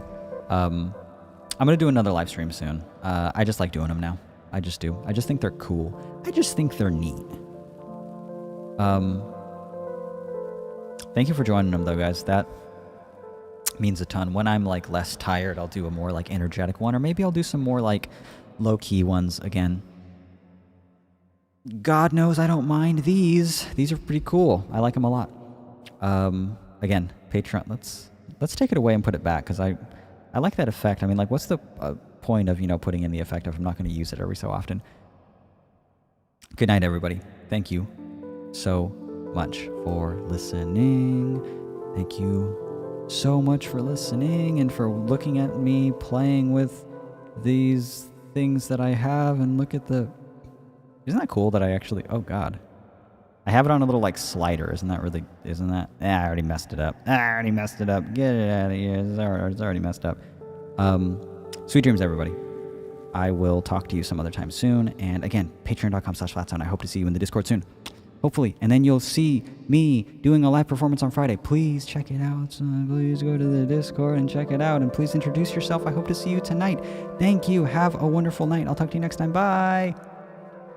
I'm going to do another live stream soon. I just like doing them now. I just do. I just think they're cool. I just think they're neat. Thank you for joining them, though, guys. That means a ton. When I'm, like, less tired, I'll do a more, like, energetic one. Or maybe I'll do some more, like, low-key ones again. God knows I don't mind these. These are pretty cool. I like them a lot. Again, Patreon. Let's take it away and put it back, because I like that effect. I mean, like, what's the point of, putting in the effect if I'm not going to use it every so often? Good night, everybody. Thank you so much for listening. Thank you so much for listening and for looking at me playing with these things that I have. And look at the... Isn't that cool that I actually... Oh, God. I have it on a little, like, slider. Isn't that... I already messed it up. Get it out of here. It's already messed up. Sweet dreams, everybody. I will talk to you some other time soon. And again, patreon.com/flatsound. I hope to see you in the Discord soon. Hopefully. And then you'll see me doing a live performance on Friday. Please check it out. Please go to the Discord and check it out. And please introduce yourself. I hope to see you tonight. Thank you. Have a wonderful night. I'll talk to you next time. Bye.